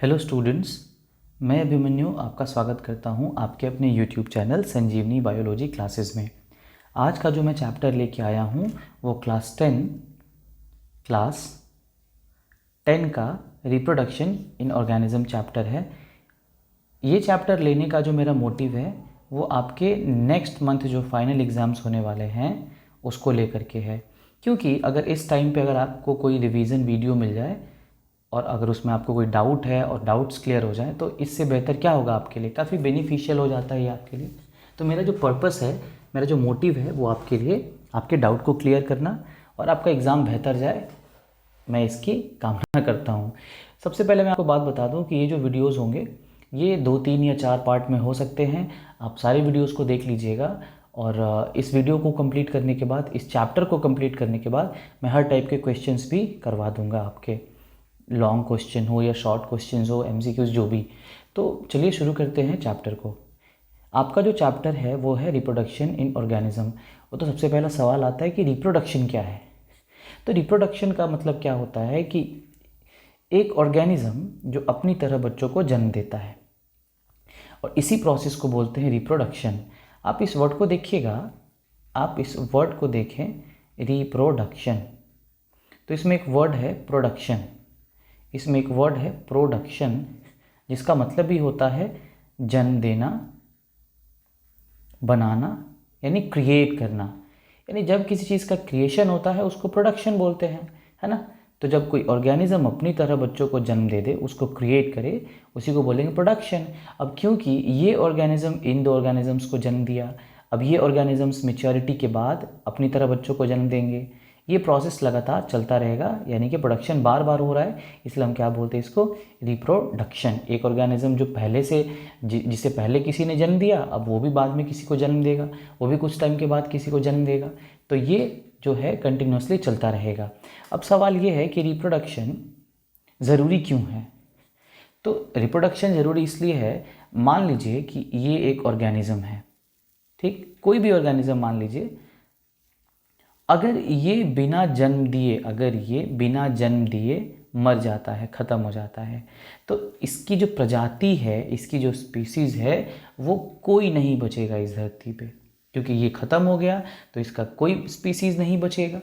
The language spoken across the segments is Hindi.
हेलो स्टूडेंट्स, मैं अभिमन्यु आपका स्वागत करता हूं आपके अपने यूट्यूब चैनल संजीवनी बायोलॉजी क्लासेस में। आज का जो मैं चैप्टर लेके आया हूं वो क्लास 10 का रिप्रोडक्शन इन ऑर्गेनिज्म चैप्टर है। ये चैप्टर लेने का जो मेरा मोटिव है वो आपके नेक्स्ट मंथ जो फाइनल एग्ज़ाम्स होने वाले हैं उसको लेकर के है। क्योंकि अगर इस टाइम पे अगर आपको कोई रिवीजन वीडियो मिल जाए और अगर उसमें आपको कोई डाउट है और डाउट्स क्लियर हो जाए तो इससे बेहतर क्या होगा, आपके लिए काफ़ी बेनिफिशियल हो जाता है ये आपके लिए। तो मेरा जो पर्पस है, मेरा जो मोटिव है वो आपके लिए आपके डाउट को क्लियर करना और आपका एग्ज़ाम बेहतर जाए, मैं इसकी कामना करता हूँ। सबसे पहले मैं आपको बात बता दूँ कि ये जो वीडियोज़ होंगे ये 2, 3 या 4 पार्ट में हो सकते हैं। आप सारे वीडियोज़ को देख लीजिएगा और इस वीडियो को कंप्लीट करने के बाद, इस चैप्टर को कंप्लीट करने के बाद मैं हर टाइप के क्वेश्चंस भी करवा दूंगा आपके, लॉन्ग क्वेश्चन हो या शॉर्ट क्वेश्चंस हो, एमसीक्यूज जो भी। तो चलिए शुरू करते हैं चैप्टर को। आपका जो चैप्टर है वो है रिप्रोडक्शन इन ऑर्गेनिज्म। वो तो सबसे पहला सवाल आता है कि रिप्रोडक्शन क्या है। तो रिप्रोडक्शन का मतलब क्या होता है कि एक ऑर्गेनिज्म जो अपनी तरह बच्चों को जन्म देता है और इसी प्रोसेस को बोलते हैं रिप्रोडक्शन। आप इस वर्ड को देखिएगा, आप इस वर्ड को देखें, रिप्रोडक्शन। तो इसमें एक वर्ड है प्रोडक्शन, इसमें एक वर्ड है प्रोडक्शन, जिसका मतलब भी होता है जन्म देना, बनाना, यानी क्रिएट करना। यानी जब किसी चीज़ का क्रिएशन होता है उसको प्रोडक्शन बोलते हैं, है ना। तो जब कोई ऑर्गेनिज्म अपनी तरह बच्चों को जन्म दे दे, उसको क्रिएट करे, उसी को बोलेंगे प्रोडक्शन। अब क्योंकि ये ऑर्गेनिज्म इन दो ऑर्गेनिजम्स को जन्म दिया, अब ये ऑर्गेनिजम्स मेच्योरिटी के बाद अपनी तरह बच्चों को जन्म देंगे। ये प्रोसेस लगातार चलता रहेगा, यानी कि प्रोडक्शन बार बार हो रहा है, इसलिए हम क्या बोलते हैं इसको, रिप्रोडक्शन। एक ऑर्गेनिज्म जो पहले से जिसे पहले किसी ने जन्म दिया, अब वो भी बाद में किसी को जन्म देगा, वो भी कुछ टाइम के बाद किसी को जन्म देगा। तो ये जो है कंटिन्यूसली चलता रहेगा। अब सवाल ये है कि रिप्रोडक्शन ज़रूरी क्यों है। तो रिप्रोडक्शन ज़रूरी इसलिए है, मान लीजिए कि ये एक ऑर्गेनिज्म है, ठीक, कोई भी ऑर्गेनिज्म मान लीजिए, अगर ये बिना जन्म दिए, अगर ये बिना जन्म दिए मर जाता है, ख़त्म हो जाता है, तो इसकी जो प्रजाति है, इसकी जो स्पीसीज़ है, वो कोई नहीं बचेगा इस धरती पे। क्योंकि ये ख़त्म हो गया तो इसका कोई स्पीसीज़ नहीं बचेगा।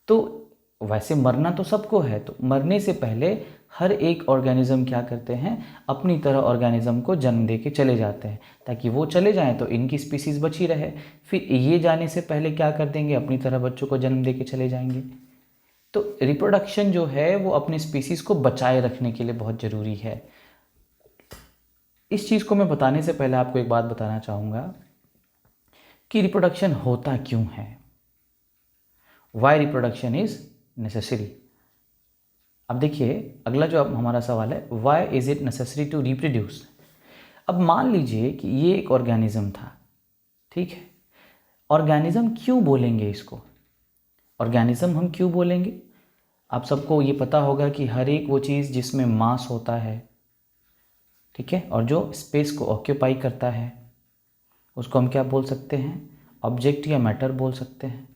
तो वैसे मरना तो सबको है, तो मरने से पहले हर एक ऑर्गेनिज्म क्या करते हैं, अपनी तरह ऑर्गेनिज्म को जन्म दे के चले जाते हैं, ताकि वो चले जाएं तो इनकी स्पीसीज़ बची रहे। फिर ये जाने से पहले क्या कर देंगे, अपनी तरह बच्चों को जन्म दे के चले जाएंगे। तो रिप्रोडक्शन जो है वो अपनी स्पीसीज़ को बचाए रखने के लिए बहुत ज़रूरी है। इस चीज़ को मैं बताने से पहले आपको एक बात बताना चाहूँगा कि रिप्रोडक्शन होता क्यों है, वाई रिप्रोडक्शन इज़ नेसेसरी। अब देखिए, अगला जो अब हमारा सवाल है, why is it necessary to reproduce. अब मान लीजिए कि ये एक ऑर्गेनिज्म था, ठीक है। ऑर्गेनिज्म क्यों बोलेंगे इसको, ऑर्गेनिज्म हम क्यों बोलेंगे। आप सबको ये पता होगा कि हर एक वो चीज़ जिसमें मास होता है, ठीक है, और जो स्पेस को ऑक्यूपाई करता है, उसको हम क्या बोल सकते हैं, ऑब्जेक्ट या मैटर बोल सकते हैं।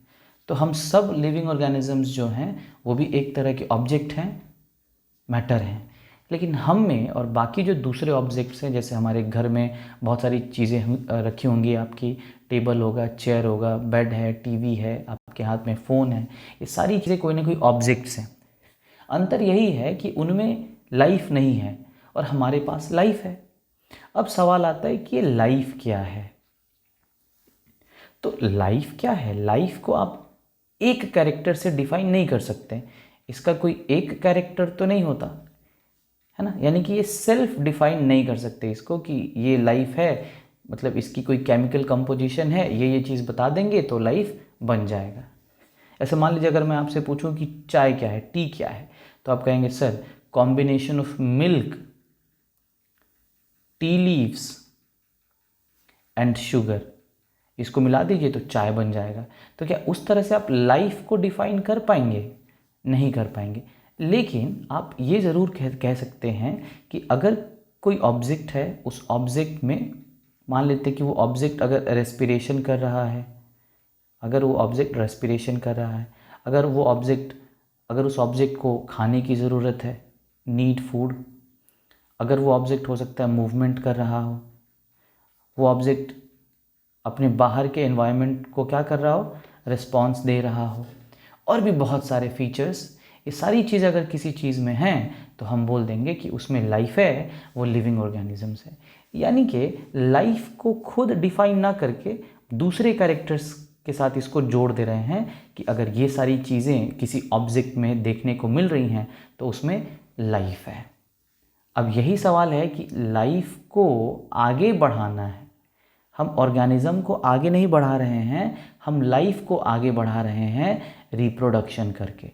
तो हम सब लिविंग ऑर्गेनिजम्स जो हैं वो भी एक तरह के ऑब्जेक्ट हैं, मैटर हैं। लेकिन हम में और बाकी जो दूसरे ऑब्जेक्ट्स हैं, जैसे हमारे घर में बहुत सारी चीज़ें रखी होंगी, आपकी टेबल होगा, चेयर होगा, बेड है, टीवी है, आपके हाथ में फ़ोन है, ये सारी चीज़ें कोई ना कोई ऑब्जेक्ट्स हैं। अंतर यही है कि उनमें लाइफ नहीं है और हमारे पास लाइफ है। अब सवाल आता है कि ये लाइफ क्या है। तो लाइफ क्या है, लाइफ को आप एक कैरेक्टर से डिफाइन नहीं कर सकते, इसका कोई एक कैरेक्टर तो नहीं होता, है ना। यानी कि ये सेल्फ डिफाइन नहीं कर सकते इसको कि ये लाइफ है, मतलब इसकी कोई केमिकल कंपोजिशन है, ये चीज़ बता देंगे तो लाइफ बन जाएगा। ऐसे मान लीजिए अगर मैं आपसे पूछूं कि चाय क्या है, टी क्या है, तो आप कहेंगे sir combination of milk, tea leaves and sugar, इसको मिला दीजिए तो चाय बन जाएगा। तो क्या उस तरह से आप लाइफ को डिफाइन कर पाएंगे, नहीं कर पाएंगे। लेकिन आप ये ज़रूर कह सकते हैं कि अगर कोई ऑब्जेक्ट है, उस ऑब्जेक्ट में मान लेते हैं कि वो ऑब्जेक्ट अगर रेस्पिरेशन कर रहा है, अगर वो ऑब्जेक्ट रेस्पिरेशन कर रहा है, अगर उस ऑब्जेक्ट को खाने की ज़रूरत है, नीड फूड, अगर वो ऑब्जेक्ट हो सकता है मूवमेंट कर रहा हो, वो ऑब्जेक्ट अपने बाहर के एनवायरनमेंट को क्या कर रहा हो, रिस्पॉन्स दे रहा हो, और भी बहुत सारे फीचर्स। ये सारी चीज़ अगर किसी चीज़ में हैं तो हम बोल देंगे कि उसमें लाइफ है, वो लिविंग ऑर्गेनिजम्स है। यानी कि लाइफ को खुद डिफाइन ना करके दूसरे कैरेक्टर्स के साथ इसको जोड़ दे रहे हैं कि अगर ये सारी चीज़ें किसी ऑब्जेक्ट में देखने को मिल रही हैं तो उसमें लाइफ है। अब यही सवाल है कि लाइफ को आगे बढ़ाना है, हम ऑर्गेनिज्म को आगे नहीं बढ़ा रहे हैं, हम लाइफ को आगे बढ़ा रहे हैं रिप्रोडक्शन करके।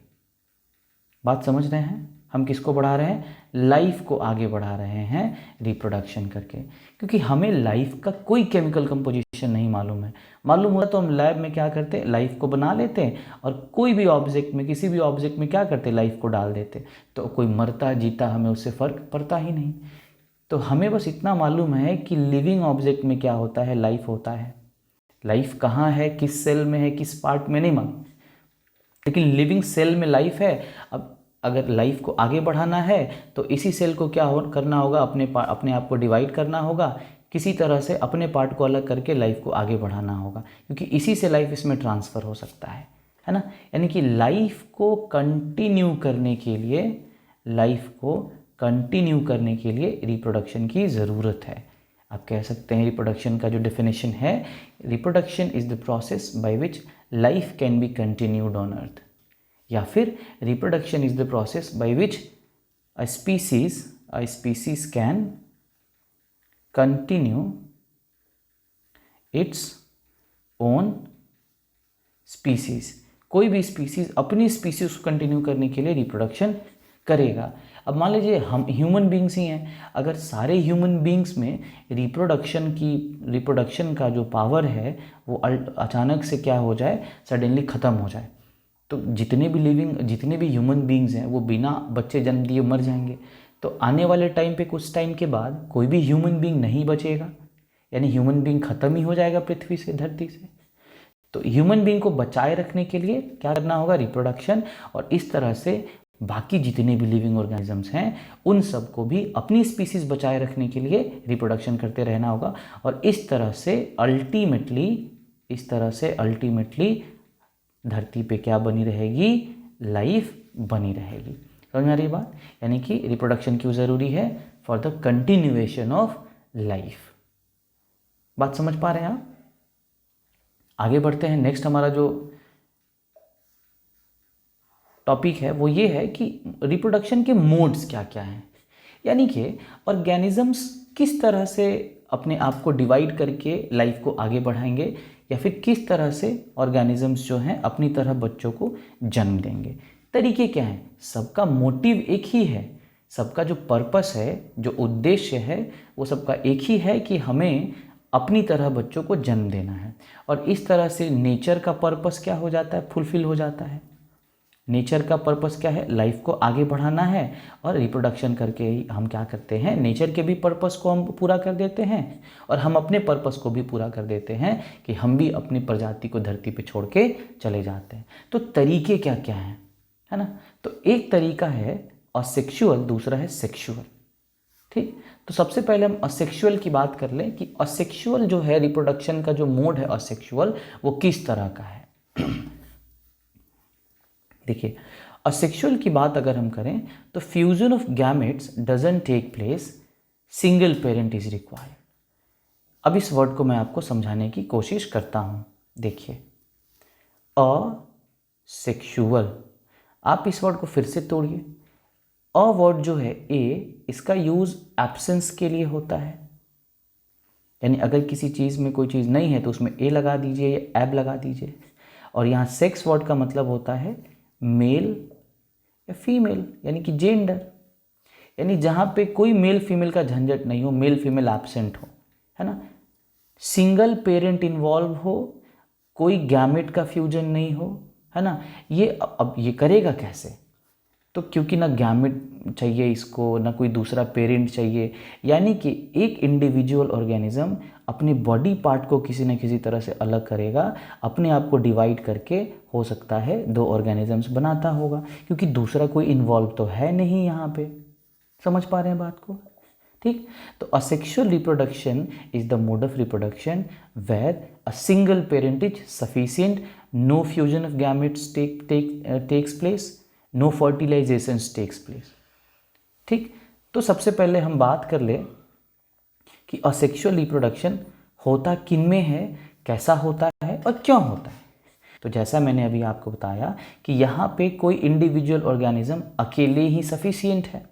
बात समझ रहे हैं? हम किसको बढ़ा रहे हैं? लाइफ को आगे बढ़ा रहे हैं रिप्रोडक्शन करके, क्योंकि हमें लाइफ का कोई केमिकल कंपोजिशन नहीं मालूम है। मालूम होता तो हम लैब में क्या करते, लाइफ को बना लेते और कोई भी ऑब्जेक्ट में, किसी भी ऑब्जेक्ट में क्या करते, लाइफ को डाल देते, तो कोई मरता जीता हमें उससे फ़र्क पड़ता ही नहीं। तो हमें बस इतना मालूम है कि लिविंग ऑब्जेक्ट में क्या होता है, लाइफ होता है। लाइफ कहाँ है, किस सेल में है, किस पार्ट में, नहीं मालूम, लेकिन लिविंग सेल में लाइफ है। अब अगर लाइफ को आगे बढ़ाना है तो इसी सेल को क्या करना होगा, अपने आप को डिवाइड करना होगा, किसी तरह से अपने पार्ट को अलग करके लाइफ को आगे बढ़ाना होगा, क्योंकि इसी से लाइफ इसमें ट्रांसफ़र हो सकता है ना। यानी कि लाइफ को कंटिन्यू करने के लिए, लाइफ को कंटिन्यू करने के लिए रिप्रोडक्शन की ज़रूरत है। आप कह सकते हैं रिप्रोडक्शन का जो डेफिनेशन है, reproduction is the process by which life can be continued on earth, या फिर reproduction is the process by which a species can continue its own species. कोई भी स्पीसीज अपनी स्पीसीज को कंटिन्यू करने के लिए रिप्रोडक्शन करेगा। अब मान लीजिए हम ह्यूमन बींग्स ही हैं, अगर सारे ह्यूमन बींग्स में रिप्रोडक्शन का जो पावर है वो अचानक से क्या हो जाए, सडनली ख़त्म हो जाए, तो जितने भी ह्यूमन बींग्स हैं वो बिना बच्चे जन्म दिए मर जाएंगे। तो आने वाले टाइम पे, कुछ टाइम के बाद कोई भी ह्यूमन बींग नहीं बचेगा, यानी ह्यूमन बींग ख़त्म ही हो जाएगा पृथ्वी से, धरती से। तो ह्यूमन बींग को बचाए रखने के लिए क्या करना होगा, रिप्रोडक्शन। और इस तरह से बाकी जितने भी लिविंग ऑर्गेनिजम्स हैं उन सब को भी अपनी स्पीसीज बचाए रखने के लिए रिप्रोडक्शन करते रहना होगा। और इस तरह से अल्टीमेटली धरती पे क्या बनी रहेगी, लाइफ बनी रहेगी। समझ में आ रही बात? यानी कि रिप्रोडक्शन क्यों ज़रूरी है, for the continuation of life. बात समझ पा रहे हैं आप? आगे बढ़ते हैं। नेक्स्ट हमारा जो टॉपिक है वो ये है कि रिप्रोडक्शन के मोड्स क्या क्या हैं, यानी कि ऑर्गेनिजम्स किस तरह से अपने आप को डिवाइड करके लाइफ को आगे बढ़ाएंगे, या फिर किस तरह से ऑर्गेनिजम्स जो हैं अपनी तरह बच्चों को जन्म देंगे। तरीके क्या हैं? सबका मोटिव एक ही है, सबका जो पर्पस है, जो उद्देश्य है, वो सबका एक ही है कि हमें अपनी तरह बच्चों को जन्म देना है। और इस तरह से नेचर का पर्पस क्या हो जाता है, फुलफिल हो जाता है। नेचर का पर्पस क्या है, लाइफ को आगे बढ़ाना है, और रिप्रोडक्शन करके ही हम क्या करते हैं, नेचर के भी पर्पस को हम पूरा कर देते हैं और हम अपने पर्पस को भी पूरा कर देते हैं कि हम भी अपनी प्रजाति को धरती पे छोड़ के चले जाते हैं। तो तरीके क्या क्या हैं, है ना। तो एक तरीका है असेक्सुअल, दूसरा है सेक्सुअल। ठीक, तो सबसे पहले हम असेक्सुअल की बात कर लें कि असेक्सुअल जो है, रिप्रोडक्शन का जो मोड है असेक्सुअल, वो किस तरह का है। देखिए, असेक्सुअल की बात अगर हम करें तो fusion of gametes doesn't take place, single parent is required. अब इस वर्ड को मैं आपको समझाने की कोशिश करता हूं। देखिए, असेक्सुअल, आप इस वर्ड को फिर से तोड़िए। अ वर्ड जो है ए, इसका यूज एब्सेंस के लिए होता है, यानी अगर किसी चीज़ में कोई चीज़ नहीं है तो उसमें ए लगा दीजिए या एब लगा दीजिए। और यहाँ सेक्स वर्ड का मतलब होता है मेल या फीमेल, यानी कि जेंडर, यानी जहाँ पे कोई मेल फीमेल का झंझट नहीं हो, मेल फीमेल एब्सेंट हो, है ना। सिंगल पेरेंट इन्वॉल्व हो, कोई गैमेट का फ्यूजन नहीं हो, है ना। ये अब ये करेगा कैसे, तो क्योंकि ना गैमेट चाहिए इसको, ना कोई दूसरा पेरेंट चाहिए, यानी कि एक इंडिविजुअल ऑर्गेनिज्म अपने बॉडी पार्ट को किसी न किसी तरह से अलग करेगा, अपने आप को डिवाइड करके, हो सकता है दो ऑर्गेनिजम्स बनाता होगा, क्योंकि दूसरा कोई इन्वॉल्व तो है नहीं यहाँ पे। समझ पा रहे हैं बात को? ठीक। तो asexual reproduction is the mode of reproduction where a single parent is sufficient, no fusion of gametes takes place, no fertilization takes place. ठीक। तो सबसे पहले हम बात कर ले कि असेक्सुअल रिप्रोडक्शन होता किन में है, कैसा होता है और क्यों होता है। तो जैसा मैंने अभी आपको बताया कि यहाँ पे कोई इंडिविजुअल ऑर्गेनिज्म अकेले ही सफिशिएंट है।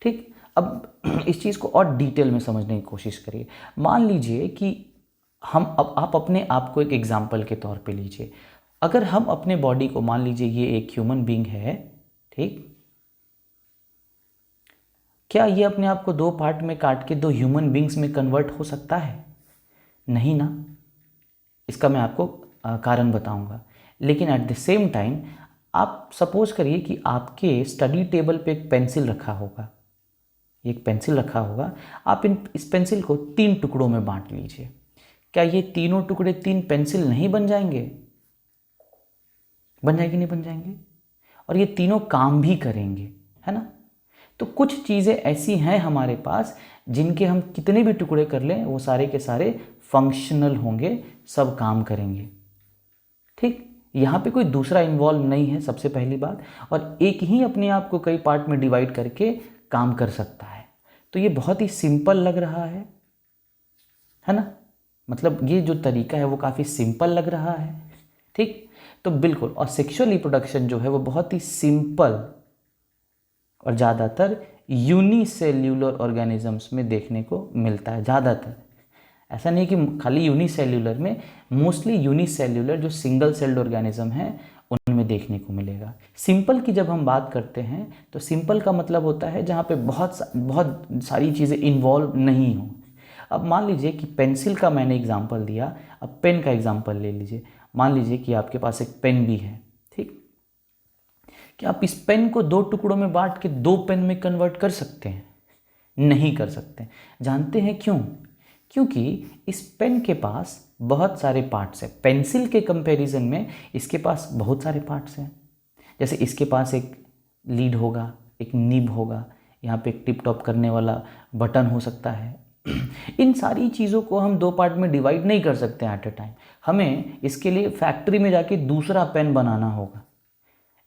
ठीक। अब इस चीज़ को और डिटेल में समझने की कोशिश करिए। मान लीजिए कि अब आप अपने आप को एक एग्जाम्पल के तौर पे लीजिए। अगर हम अपने बॉडी को, मान लीजिए ये एक ह्यूमन बीइंग है, ठीक, क्या ये अपने आप को दो पार्ट में काट के दो ह्यूमन बीइंग्स में कन्वर्ट हो सकता है? नहीं ना। इसका मैं आपको कारण बताऊंगा। लेकिन एट द सेम टाइम आप सपोज करिए कि आपके स्टडी टेबल पे एक पेंसिल रखा होगा, एक पेंसिल रखा होगा, आप इस पेंसिल को 3 टुकड़ों में बांट लीजिए। क्या ये तीनों टुकड़े 3 पेंसिल नहीं बन जाएंगे? बन जाएंगे, नहीं बन जाएंगे? और ये तीनों काम भी करेंगे, है ना। तो कुछ चीज़ें ऐसी हैं हमारे पास जिनके हम कितने भी टुकड़े कर लें वो सारे के सारे फंक्शनल होंगे, सब काम करेंगे। ठीक। यहाँ पे कोई दूसरा इन्वॉल्व नहीं है, सबसे पहली बात। और एक ही अपने आप को कई पार्ट में डिवाइड करके काम कर सकता है। तो ये बहुत ही सिंपल लग रहा है ना। मतलब ये जो तरीका है वो काफ़ी सिंपल लग रहा है। ठीक। तो बिल्कुल, और सेक्सुअल रिप्रोडक्शन जो है वो बहुत ही सिंपल और ज़्यादातर यूनिसेल्यूलर ऑर्गेनिजम्स में देखने को मिलता है। ज़्यादातर, ऐसा नहीं कि खाली यूनिसेल्यूलर में, मोस्टली यूनिसेल्यूलर जो सिंगल सेल्ड ऑर्गेनिज्म है उनमें देखने को मिलेगा। सिंपल की जब हम बात करते हैं तो सिंपल का मतलब होता है जहाँ पे बहुत सारी चीज़ें इन्वॉल्व नहीं हो। अब मान लीजिए कि पेंसिल का मैंने एग्जांपल दिया, अब पेन का एग्जांपल ले लीजिए। मान लीजिए कि आपके पास एक पेन भी है, ठीक। क्या आप इस पेन को 2 टुकड़ों में बांट के 2 पेन में कन्वर्ट कर सकते हैं? नहीं कर सकते। जानते हैं क्यों? क्योंकि इस पेन के पास बहुत सारे पार्ट्स हैं। पेंसिल के कंपैरिजन में इसके पास बहुत सारे पार्ट्स हैं। जैसे इसके पास एक लीड होगा, एक निब होगा, यहाँ पे एक टिप टॉप करने वाला बटन हो सकता है। इन सारी चीज़ों को हम 2 पार्ट में डिवाइड नहीं कर सकते एट अ टाइम। हमें इसके लिए फैक्ट्री में जाके दूसरा पेन बनाना होगा।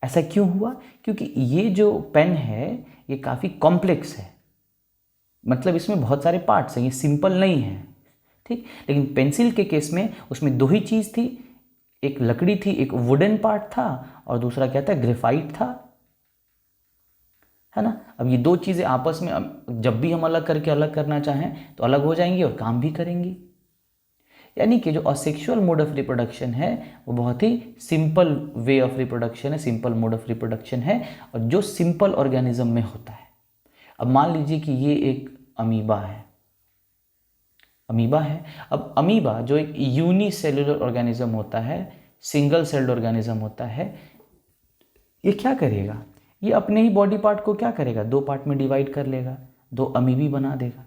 ऐसा क्यों हुआ? क्योंकि ये जो पेन है ये काफ़ी कॉम्प्लेक्स है, मतलब इसमें बहुत सारे पार्ट्स हैं, ये सिंपल नहीं है। ठीक। लेकिन पेंसिल के केस में उसमें 2 ही चीज़ थी, एक लकड़ी थी, एक वुडन पार्ट था और दूसरा क्या था, ग्रेफाइट था, है ना। अब ये 2 चीज़ें आपस में जब भी हम अलग करके अलग करना चाहें तो अलग हो जाएंगी और काम भी करेंगी। यानी कि जो असेक्सुअल मोड ऑफ रिप्रोडक्शन है वो बहुत ही सिंपल वे ऑफ रिप्रोडक्शन है, सिंपल मोड ऑफ रिप्रोडक्शन है, और जो सिंपल ऑर्गेनिज्म में होता है। अब मान लीजिए कि ये एक अमीबा है, अमीबा है। अब अमीबा जो एक यूनिसेल्युलर ऑर्गेनिज्म होता है, सिंगल सेल्ड ऑर्गेनिज्म होता है, ये क्या करेगा? ये अपने ही बॉडी पार्ट को क्या करेगा, 2 पार्ट में डिवाइड कर लेगा, 2 अमीबी बना देगा।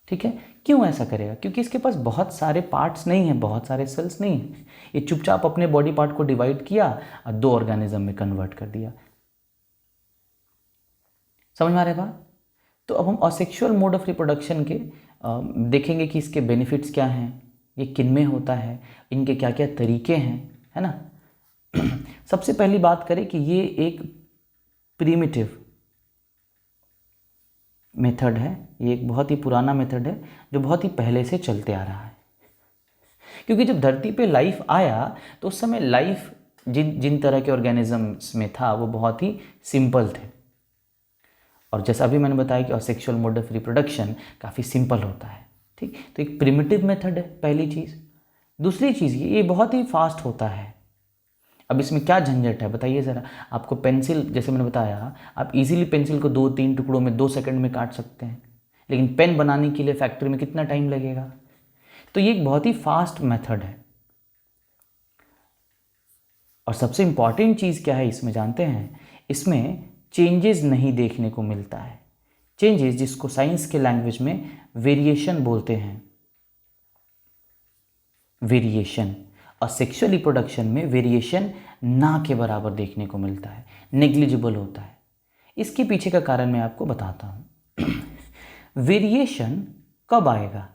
ठीक है। क्यों ऐसा करेगा? क्योंकि इसके पास बहुत सारे पार्ट्स नहीं हैं, बहुत सारे सेल्स नहीं हैं। ये चुपचाप अपने बॉडी पार्ट को डिवाइड किया और 2 ऑर्गेनिज्म में कन्वर्ट कर दिया। समझ में आ रहा है बात? तो अब हम असेक्सुअल मोड ऑफ रिप्रोडक्शन के देखेंगे कि इसके बेनिफिट्स क्या हैं, ये किन में होता है, इनके क्या क्या तरीके हैं, है ना। सबसे पहली बात करें कि ये एक प्रिमिटिव मेथड है, ये एक बहुत ही पुराना मेथड है जो बहुत ही पहले से चलते आ रहा है। क्योंकि जब धरती पे लाइफ आया तो उस समय लाइफ जिन तरह के ऑर्गेनिजम्स में था वो बहुत ही सिंपल थे। और जैसा अभी मैंने बताया कि असेक्सुअल मोड ऑफ रिप्रोडक्शन काफ़ी सिंपल होता है। ठीक। तो एक प्रिमिटिव मेथड है, पहली चीज़। दूसरी चीज़ ये बहुत ही फास्ट होता है। अब इसमें क्या झंझट है बताइए ज़रा। आपको पेंसिल, जैसे मैंने बताया, आप इजीली पेंसिल को 2-3 टुकड़ों में 2 सेकंड में काट सकते हैं, लेकिन पेन बनाने के लिए फैक्ट्री में कितना टाइम लगेगा? तो ये एक बहुत ही फास्ट मेथड है। और सबसे इंपॉर्टेंट चीज़ क्या है इसमें जानते हैं? इसमें चेंजेस नहीं देखने को मिलता है। चेंजेस जिसको साइंस के लैंग्वेज में वेरिएशन बोलते हैं, वेरिएशन। और सेक्सुअल रिप्रोडक्शन में वेरिएशन ना के बराबर देखने को मिलता है, नेग्लिजिबल होता है। इसके पीछे का कारण मैं आपको बताता हूँ। वेरिएशन कब आएगा?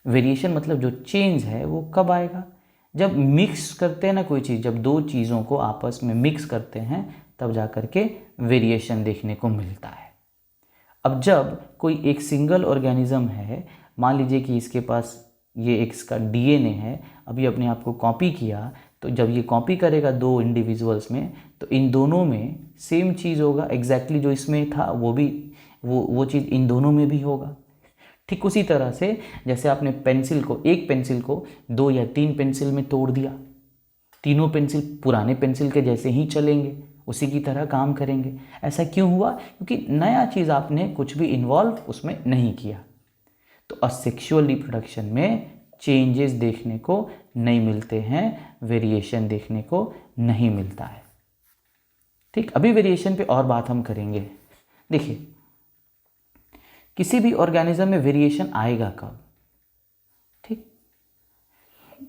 वेरिएशन मतलब जो चेंज है वो कब आएगा? जब मिक्स करते हैं ना कोई चीज़, जब दो चीज़ों को आपस में मिक्स करते हैं तब जा कर के वेरिएशन देखने को मिलता है। अब जब कोई एक सिंगल ऑर्गेनिज्म है, मान लीजिए कि इसके पास ये एक इसका डीएनए है, अभी अपने आप को कॉपी किया, तो जब ये कॉपी करेगा दो इंडिविजुअल्स में, तो इन दोनों में सेम चीज़ होगा, एग्जैक्टली जो इसमें था वो भी वो चीज़ इन दोनों में भी होगा। ठीक उसी तरह से जैसे आपने पेंसिल को, एक पेंसिल को 2 या 3 पेंसिल में तोड़ दिया, तीनों पेंसिल पुराने पेंसिल के जैसे ही चलेंगे, उसी की तरह काम करेंगे। ऐसा क्यों हुआ? क्योंकि नया चीज़ आपने कुछ भी इन्वॉल्व उसमें नहीं किया। तो असेक्सुअल रिप्रोडक्शन में चेंजेस देखने को नहीं मिलते हैं, वेरिएशन देखने को नहीं मिलता है। ठीक, अभी वेरिएशन पे और बात हम करेंगे। देखिए, किसी भी ऑर्गेनिज्म में वेरिएशन आएगा कब? ठीक,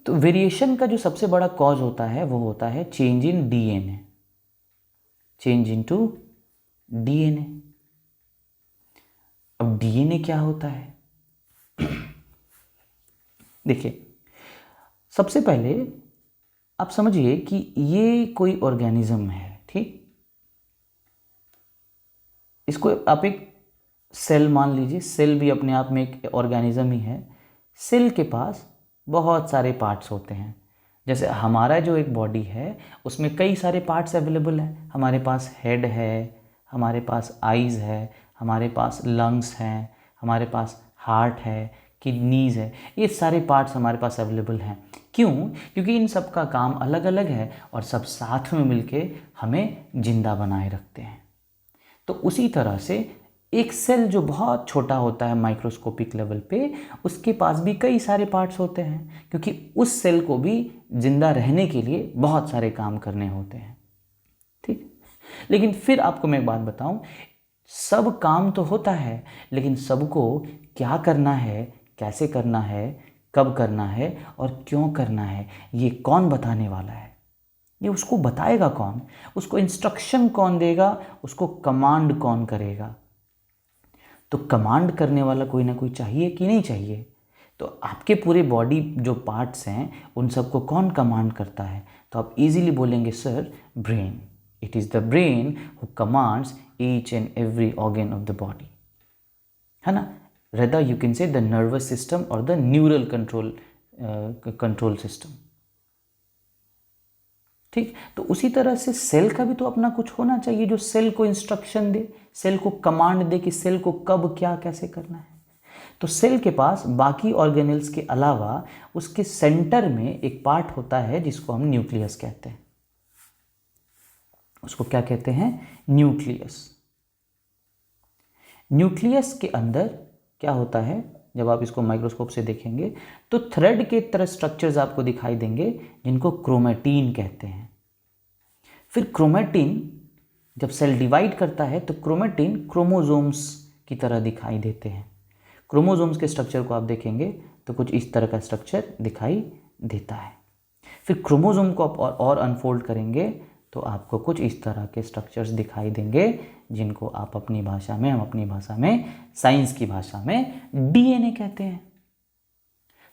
तो वेरिएशन का जो सबसे बड़ा कॉज होता है वो होता है change in DNA, change into DNA. अब डीएनए क्या होता है? देखिए, सबसे पहले आप समझिए कि ये कोई ऑर्गेनिज्म है, ठीक, इसको आप एक सेल मान लीजिए। सेल भी अपने आप में एक ऑर्गेनिज्म ही है। सेल के पास बहुत सारे पार्ट्स होते हैं। जैसे हमारा जो एक बॉडी है उसमें कई सारे पार्ट्स अवेलेबल हैं। हमारे पास हेड है, हमारे पास आईज़ है, हमारे पास लंग्स हैं, हमारे पास हार्ट है, किडनीज़ है, ये सारे पार्ट्स हमारे पास अवेलेबल हैं। क्यों? क्योंकि इन सब का काम अलग अलग है और सब साथ में मिलके हमें जिंदा बनाए रखते हैं। तो उसी तरह से एक सेल जो बहुत छोटा होता है माइक्रोस्कोपिक लेवल पे, उसके पास भी कई सारे पार्ट्स होते हैं, क्योंकि उस सेल को भी जिंदा रहने के लिए बहुत सारे काम करने होते हैं। ठीक, लेकिन फिर आपको मैं एक बात बताऊं, सब काम तो होता है, लेकिन सबको क्या करना है, कैसे करना है, कब करना है और क्यों करना है, ये कौन बताने वाला है? ये उसको बताएगा कौन? उसको इंस्ट्रक्शन कौन देगा? उसको कमांड कौन करेगा? तो कमांड करने वाला कोई ना कोई चाहिए कि नहीं चाहिए? तो आपके पूरे बॉडी जो पार्ट्स हैं उन सबको कौन कमांड करता है? तो आप इजीली बोलेंगे sir, brain. It is the brain who commands each and every organ of the body, है ना? Rather you can say the nervous system और द न्यूरल कंट्रोल सिस्टम। ठीक, तो उसी तरह से सेल का भी तो अपना कुछ होना चाहिए जो सेल को इंस्ट्रक्शन दे, सेल को कमांड दे कि सेल को कब क्या कैसे करना है। तो सेल के पास बाकी ऑर्गेनेल्स के अलावा उसके सेंटर में एक पार्ट होता है जिसको हम न्यूक्लियस कहते हैं। उसको क्या कहते हैं? न्यूक्लियस। न्यूक्लियस के अंदर क्या होता है? जब आप इसको माइक्रोस्कोप से देखेंगे तो थ्रेड के तरह स्ट्रक्चर्स आपको दिखाई देंगे जिनको क्रोमैटिन कहते हैं। फिर क्रोमैटिन जब सेल डिवाइड करता है तो क्रोमैटिन क्रोमोसोम्स की तरह दिखाई देते हैं। क्रोमोसोम्स के स्ट्रक्चर को आप देखेंगे तो कुछ इस तरह का स्ट्रक्चर दिखाई देता है। फिर क्रोमोसोम को आप और अनफोल्ड करेंगे तो आपको कुछ इस तरह के स्ट्रक्चर्स दिखाई देंगे जिनको आप अपनी भाषा में, हम अपनी भाषा में, साइंस की भाषा में डीएनए कहते हैं।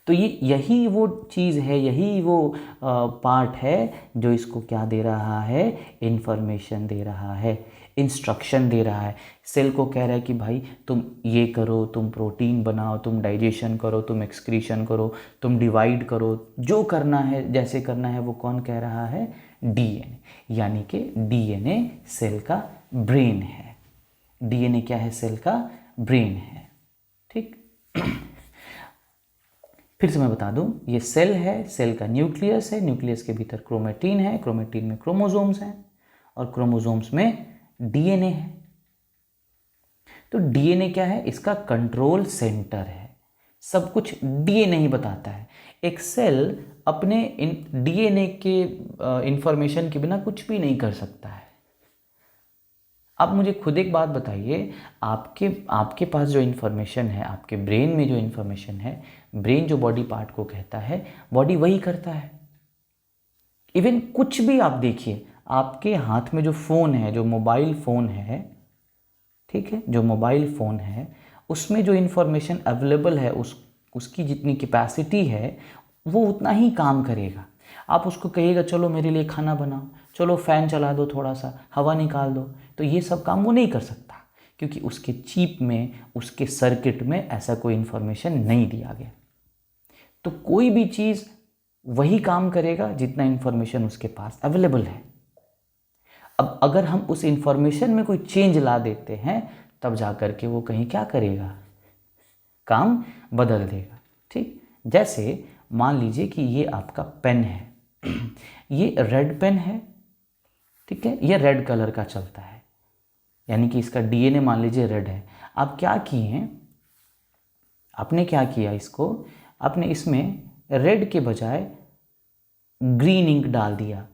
तो यही वो चीज़ है, यही वो पार्ट है जो इसको क्या दे रहा है? इंफॉर्मेशन दे रहा है, इंस्ट्रक्शन दे रहा है। सेल को कह रहा है कि भाई तुम ये करो, तुम प्रोटीन बनाओ, तुम डाइजेशन करो, तुम एक्सक्रीशन करो, तुम डिवाइड करो, जो करना है, जैसे करना है, वो कौन कह रहा है? डीएनए। यानी कि डीएनए सेल का ब्रेन है। डीएनए क्या है? सेल का ब्रेन है। ठीक, फिर से मैं बता दूं, ये सेल है, सेल का न्यूक्लियस है, न्यूक्लियस के भीतर क्रोमैटिन है, क्रोमैटिन में क्रोमोसोम्स हैं और क्रोमोसोम्स में डीएनए है। तो डीएनए क्या है? इसका कंट्रोल सेंटर है। सब कुछ डीएनए ही बताता है। एक सेल अपने डीएनए के इंफॉर्मेशन के बिना कुछ भी नहीं कर सकता है। आप मुझे खुद एक बात बताइए, आपके पास जो इन्फॉर्मेशन है, आपके ब्रेन में जो इन्फॉर्मेशन है, ब्रेन जो बॉडी पार्ट को कहता है, बॉडी वही करता है। इवन कुछ भी आप देखिए, आपके हाथ में जो फ़ोन है, जो मोबाइल फ़ोन है, ठीक है, जो मोबाइल फ़ोन है उसमें जो इन्फॉर्मेशन अवेलेबल है उसकी जितनी कैपेसिटी है वो उतना ही काम करेगा। आप उसको कहिएगा चलो मेरे लिए खाना बनाओ, चलो फ़ैन चला दो, थोड़ा सा हवा निकाल दो, तो ये सब काम वो नहीं कर सकता, क्योंकि उसके चिप में, उसके सर्किट में ऐसा कोई इन्फॉर्मेशन नहीं दिया गया। तो कोई भी चीज़ वही काम करेगा जितना इन्फॉर्मेशन उसके पास अवेलेबल है। अब अगर हम उस इन्फॉर्मेशन में कोई चेंज ला देते हैं तब जा कर के वो कहीं क्या करेगा, काम बदल देगा। ठीक, जैसे मान लीजिए कि ये आपका पेन है, ये रेड पेन है, ठीक है, ये रेड कलर का चलता है, यानी कि इसका डीएनए मान लीजिए रेड है। आप क्या किए, आपने क्या किया, इसको आपने इसमें रेड के बजाय ग्रीन इंक डाल दिया,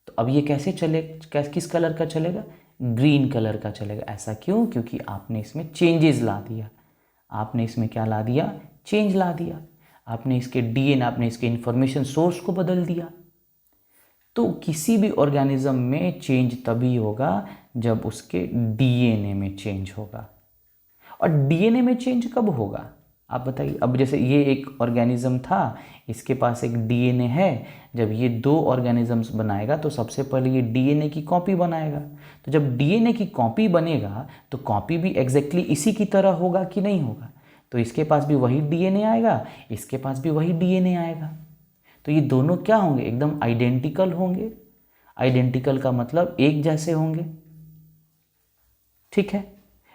तो अब ये कैसे चले, किस कलर का चलेगा, ग्रीन कलर का चलेगा। ऐसा क्यों, क्योंकि आपने इसमें चेंजेस ला दिया। आपने इसमें क्या ला दिया, चेंज ला दिया। आपने इसके डीएनए, आपने इसके इंफॉर्मेशन सोर्स को बदल दिया। तो किसी भी ऑर्गेनिज्म में चेंज तभी होगा जब उसके डीएनए में चेंज होगा। और डीएनए में चेंज कब होगा आप बताइए। अब जैसे ये एक ऑर्गेनिज्म था, इसके पास एक डीएनए है, जब ये दो ऑर्गेनिजम्स बनाएगा तो सबसे पहले ये डीएनए की कॉपी बनाएगा। तो जब डीएनए की कॉपी बनेगा तो कॉपी भी एग्जैक्टली इसी की तरह होगा कि नहीं होगा, तो इसके पास भी वही डीएनए आएगा, इसके पास भी वही डीएनए आएगा। तो ये दोनों क्या होंगे, एकदम आइडेंटिकल होंगे। आइडेंटिकल का मतलब एक जैसे होंगे, ठीक है,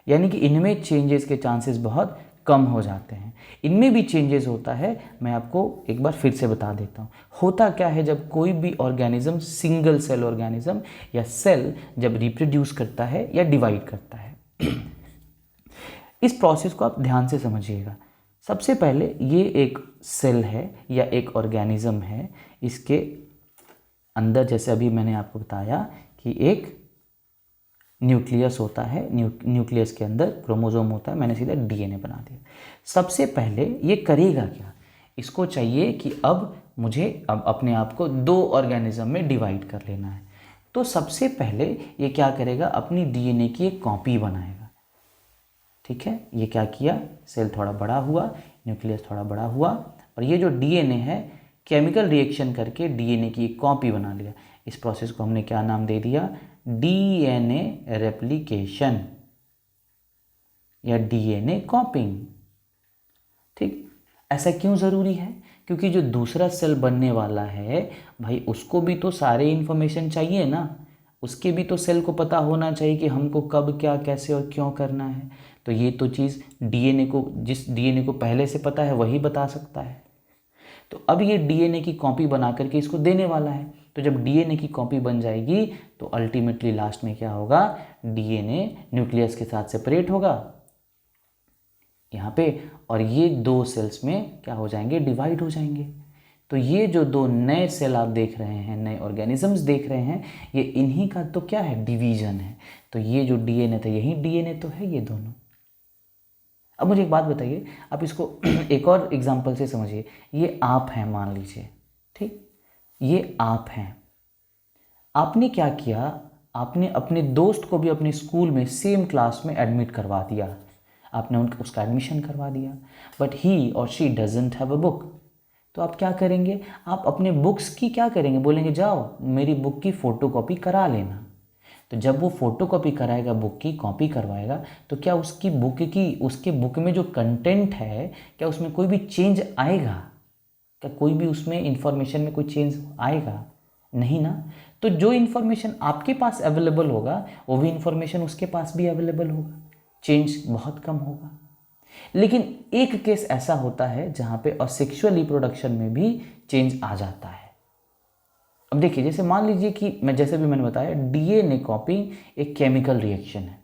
यानी कि इनमें चेंजेस के चांसेस बहुत कम हो जाते हैं। इनमें भी चेंजेस होता है, मैं आपको एक बार फिर से बता देता हूँ। होता क्या है, जब कोई भी ऑर्गेनिज्म, सिंगल सेल ऑर्गेनिज्म या सेल जब रिप्रोड्यूस करता है या डिवाइड करता है इस प्रोसेस को आप ध्यान से समझिएगा। सबसे पहले ये एक सेल है या एक ऑर्गेनिज्म है, इसके अंदर जैसे अभी मैंने आपको बताया कि एक न्यूक्लियस होता है, न्यूक्लियस के अंदर क्रोमोसोम होता है, मैंने सीधा डीएनए बना दिया। सबसे पहले ये करेगा क्या, इसको चाहिए कि अब मुझे अब अपने आप को दो ऑर्गेनिज्म में डिवाइड कर लेना है। तो सबसे पहले ये क्या करेगा, अपनी डीएनए की एक कॉपी बनाएगा। ठीक है, ये क्या किया, सेल थोड़ा बड़ा हुआ, न्यूक्लियस थोड़ा बड़ा हुआ, और ये जो डीएनए है केमिकल रिएक्शन करके डीएनए की एक कॉपी बना लिया। इस प्रोसेस को हमने क्या नाम दे दिया, डीएनए रेप्लिकेशन या डीएनए कॉपिंग। ठीक, ऐसा क्यों ज़रूरी है, क्योंकि जो दूसरा सेल बनने वाला है भाई, उसको भी तो सारे इन्फॉर्मेशन चाहिए ना, उसके भी तो सेल को पता होना चाहिए कि हमको कब क्या कैसे और क्यों करना है। तो ये तो चीज़ डीएनए को, जिस डीएनए को पहले से पता है वही बता सकता है। तो अब ये डीएनए की कॉपी बना करके इसको देने वाला है। तो जब डीएनए की कॉपी बन जाएगी तो अल्टीमेटली लास्ट में क्या होगा, डीएनए न्यूक्लियस के साथ सेपरेट होगा यहाँ पे, और ये दो सेल्स में क्या हो जाएंगे, डिवाइड हो जाएंगे। तो ये जो दो नए सेल आप देख रहे हैं, नए ऑर्गेनिजम्स देख रहे हैं, ये इन्हीं का तो क्या है, डिवीजन है। तो ये जो डीएनए था, यही डीएनए तो है ये दोनों। अब मुझे एक बात बताइए, आप इसको एक और एग्जांपल से समझिए। ये आप हैं मान लीजिए, ठीक, ये आप हैं। आपने क्या किया, आपने अपने दोस्त को भी अपने स्कूल में सेम क्लास में एडमिट करवा दिया, आपने उसका एडमिशन करवा दिया, बट ही और she doesn't have a book. तो आप क्या करेंगे, आप अपने बुक्स की क्या करेंगे, बोलेंगे जाओ मेरी बुक की फ़ोटोकॉपी करा लेना। तो जब वो फ़ोटोकॉपी कराएगा, बुक की कॉपी करवाएगा, तो क्या उसकी बुक की, उसके बुक में जो कंटेंट है, क्या उसमें कोई भी चेंज आएगा, क्या कोई भी उसमें इंफॉर्मेशन में कोई चेंज आएगा, नहीं ना। तो जो इन्फॉर्मेशन आपके पास अवेलेबल होगा वो भी इन्फॉर्मेशन उसके पास भी अवेलेबल होगा, चेंज बहुत कम होगा। लेकिन एक केस ऐसा होता है जहाँ पे असेक्सुअल रिप्रोडक्शन में भी चेंज आ जाता है। अब देखिए, जैसे मान लीजिए कि मैं जैसे भी मैंने बताया, डीएनए कॉपिंग एक केमिकल रिएक्शन है।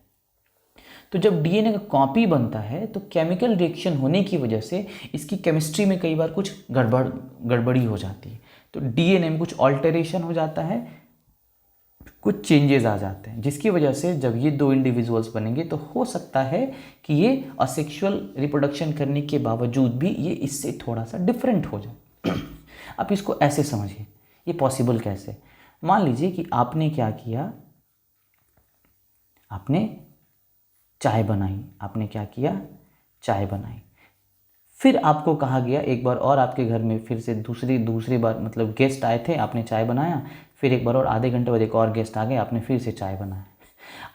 तो जब डीएनए का कॉपी बनता है तो केमिकल रिएक्शन होने की वजह से इसकी केमिस्ट्री में कई बार कुछ गड़बड़ी हो जाती है। तो डीएनए में कुछ ऑल्टरेशन हो जाता है, कुछ चेंजेस आ जाते हैं, जिसकी वजह से जब ये दो इंडिविजुअल्स बनेंगे तो हो सकता है कि ये असेक्सुअल रिप्रोडक्शन करने के बावजूद भी ये इससे थोड़ा सा डिफरेंट हो जाए। आप इसको ऐसे समझिए, ये पॉसिबल कैसे, मान लीजिए कि आपने क्या किया, आपने चाय बनाई, आपने क्या किया, चाय बनाई। फिर आपको कहा गया एक बार और आपके घर में फिर से दूसरी बार मतलब गेस्ट आए थे, आपने चाय बनाया, फिर एक बार और आधे घंटे बाद एक और गेस्ट आ गए, आपने फिर से चाय बनाया।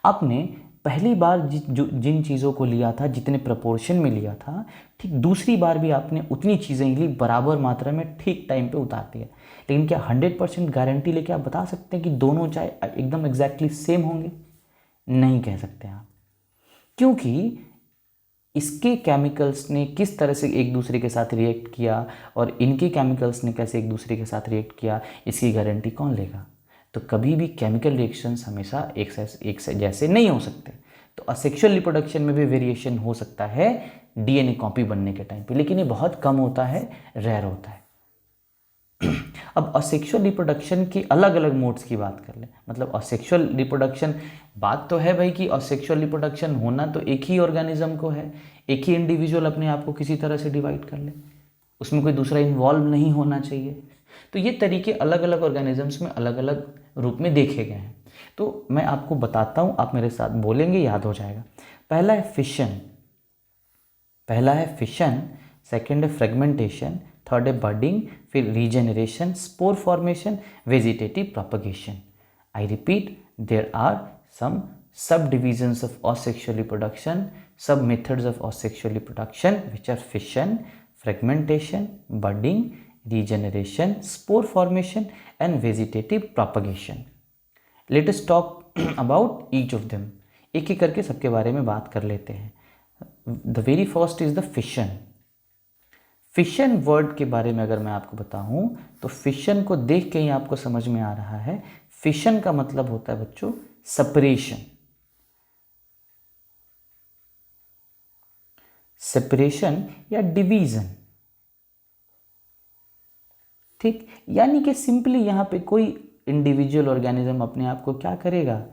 आपने पहली बार जिन चीज़ों को लिया था, जितने प्रपोर्शन में लिया था, ठीक दूसरी बार भी आपने उतनी चीज़ें ली, बराबर मात्रा में, ठीक टाइम पे उतार दिया। लेकिन क्या 100% गारंटी लेके आप बता सकते हैं कि दोनों चाय एकदम एग्जैक्टली सेम होंगे? नहीं कह सकते आप, क्योंकि इसके केमिकल्स ने किस तरह से एक दूसरे के साथ रिएक्ट किया और इनके केमिकल्स ने कैसे एक दूसरे के साथ रिएक्ट किया, इसकी गारंटी कौन लेगा? तो कभी भी केमिकल रिएक्शंस हमेशा एक से जैसे नहीं हो सकते। तो असेक्सुअल रिप्रोडक्शन में भी वेरिएशन हो सकता है डीएनए कॉपी बनने के टाइम पे, लेकिन ये बहुत कम होता है, रेयर होता है। अब असेक्सुअल रिप्रोडक्शन के अलग अलग मोड्स की बात कर लें। मतलब असेक्सुअल रिप्रोडक्शन, बात तो है भाई कि असेक्सुअल रिप्रोडक्शन होना तो एक ही ऑर्गेनिज्म को है, एक ही इंडिविजुअल अपने आप को किसी तरह से डिवाइड कर ले, उसमें कोई दूसरा इन्वॉल्व नहीं होना चाहिए। तो ये तरीके अलग अलग ऑर्गेनिजम्स में अलग अलग रूप में देखे गए हैं। तो मैं आपको बताता हूँ, आप मेरे साथ बोलेंगे, याद हो जाएगा। पहला है फिशन, सेकेंड है फ्रेगमेंटेशन, थर्ड है बडिंग, फिर regeneration, spore formation, vegetative propagation. I repeat, there are some subdivisions of asexual reproduction, sub methods of asexual reproduction, which are fission, fragmentation, budding, regeneration, spore formation, and vegetative propagation. Let us talk about each of them. एक एक करके सबके बारे में बात कर लेते हैं। The very first is the fission. Fission word के बारे में अगर मैं आपको बताऊं तो फिशन को देख के ही आपको समझ में आ रहा है, फिशन का मतलब होता है बच्चों सेपरेशन या डिवीजन। ठीक, यानी कि सिंपली यहां पे कोई इंडिविजुअल ऑर्गेनिज्म अपने आप को क्या करेगा,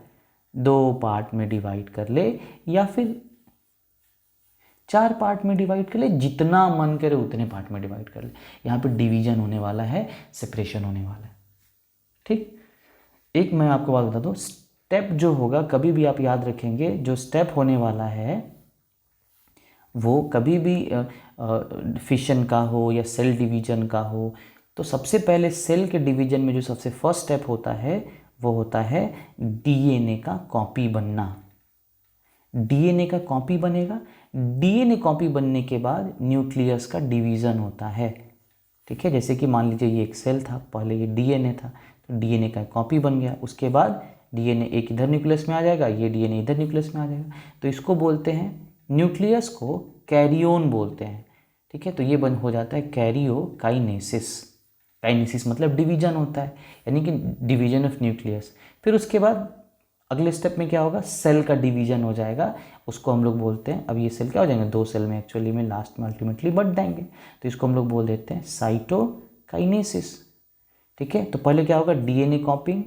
दो पार्ट में डिवाइड कर ले या फिर 4 पार्ट में डिवाइड कर ले, जितना मन करे उतने पार्ट में डिवाइड कर ले। यहाँ पे डिवीजन होने वाला है, सेपरेशन होने वाला है। ठीक, एक मैं आपको बात बता दूँ, स्टेप जो होगा कभी भी आप याद रखेंगे, जो स्टेप होने वाला है वो कभी भी फिशन का हो या सेल डिवीजन का हो, तो सबसे पहले सेल के डिवीजन में जो सबसे फर्स्ट स्टेप होता है वो होता है डीएनए का कॉपी बनना। डीएनए का कॉपी बनेगा, डीएनए कॉपी बनने के बाद न्यूक्लियस का डिवीज़न होता है। ठीक है, जैसे कि मान लीजिए ये एक सेल था, पहले ये डीएनए था, तो डीएनए का कॉपी बन गया, उसके बाद डीएनए एक इधर न्यूक्लियस में आ जाएगा, ये डीएनए इधर न्यूक्लियस में आ जाएगा, तो इसको बोलते हैं, न्यूक्लियस को कैरियोन बोलते हैं। ठीक है, तो ये बन हो जाता है कैरियोकाइनेसिस। काइनेसिस मतलब डिवीजन होता है, यानी कि डिवीजन ऑफ न्यूक्लियस। फिर उसके बाद अगले स्टेप में क्या होगा, सेल का डिवीजन हो जाएगा, उसको हम लोग बोलते हैं, अब ये सेल क्या हो जाएंगे, 2 सेल में एक्चुअली में लास्ट में अल्टीमेटली बढ़ जाएंगे, तो इसको हम लोग बोल देते हैं साइटोकाइनेसिस। ठीक है, तो पहले क्या होगा, डीएनए कॉपिंग,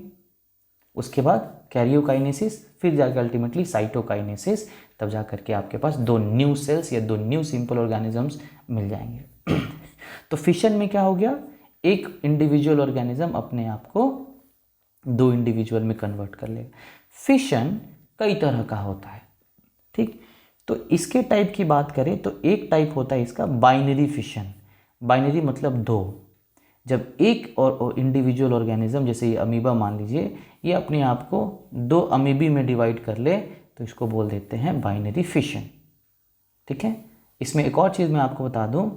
उसके बाद कैरियोकाइनेसिस, फिर जाकर अल्टीमेटली साइटोकाइनेसिस, तब जा करके आपके पास 2 न्यू सेल्स या 2 न्यू सिंपल ऑर्गेनिजम्स मिल जाएंगे। तो फिशन में क्या हो गया, एक इंडिविजुअल ऑर्गेनिज्म अपने आप को 2 इंडिविजुअल में कन्वर्ट कर लेगा। फिशन कई तरह का होता है। ठीक, तो इसके टाइप की बात करें तो एक टाइप होता है इसका बाइनरी फिशन। बाइनरी मतलब 2, जब एक और इंडिविजुअल ऑर्गेनिज्म, जैसे ये अमीबा मान लीजिए, ये अपने आप को 2 अमीबी में डिवाइड कर ले, तो इसको बोल देते हैं बाइनरी फिशन। ठीक है, इसमें एक और चीज़ मैं आपको बता दूं,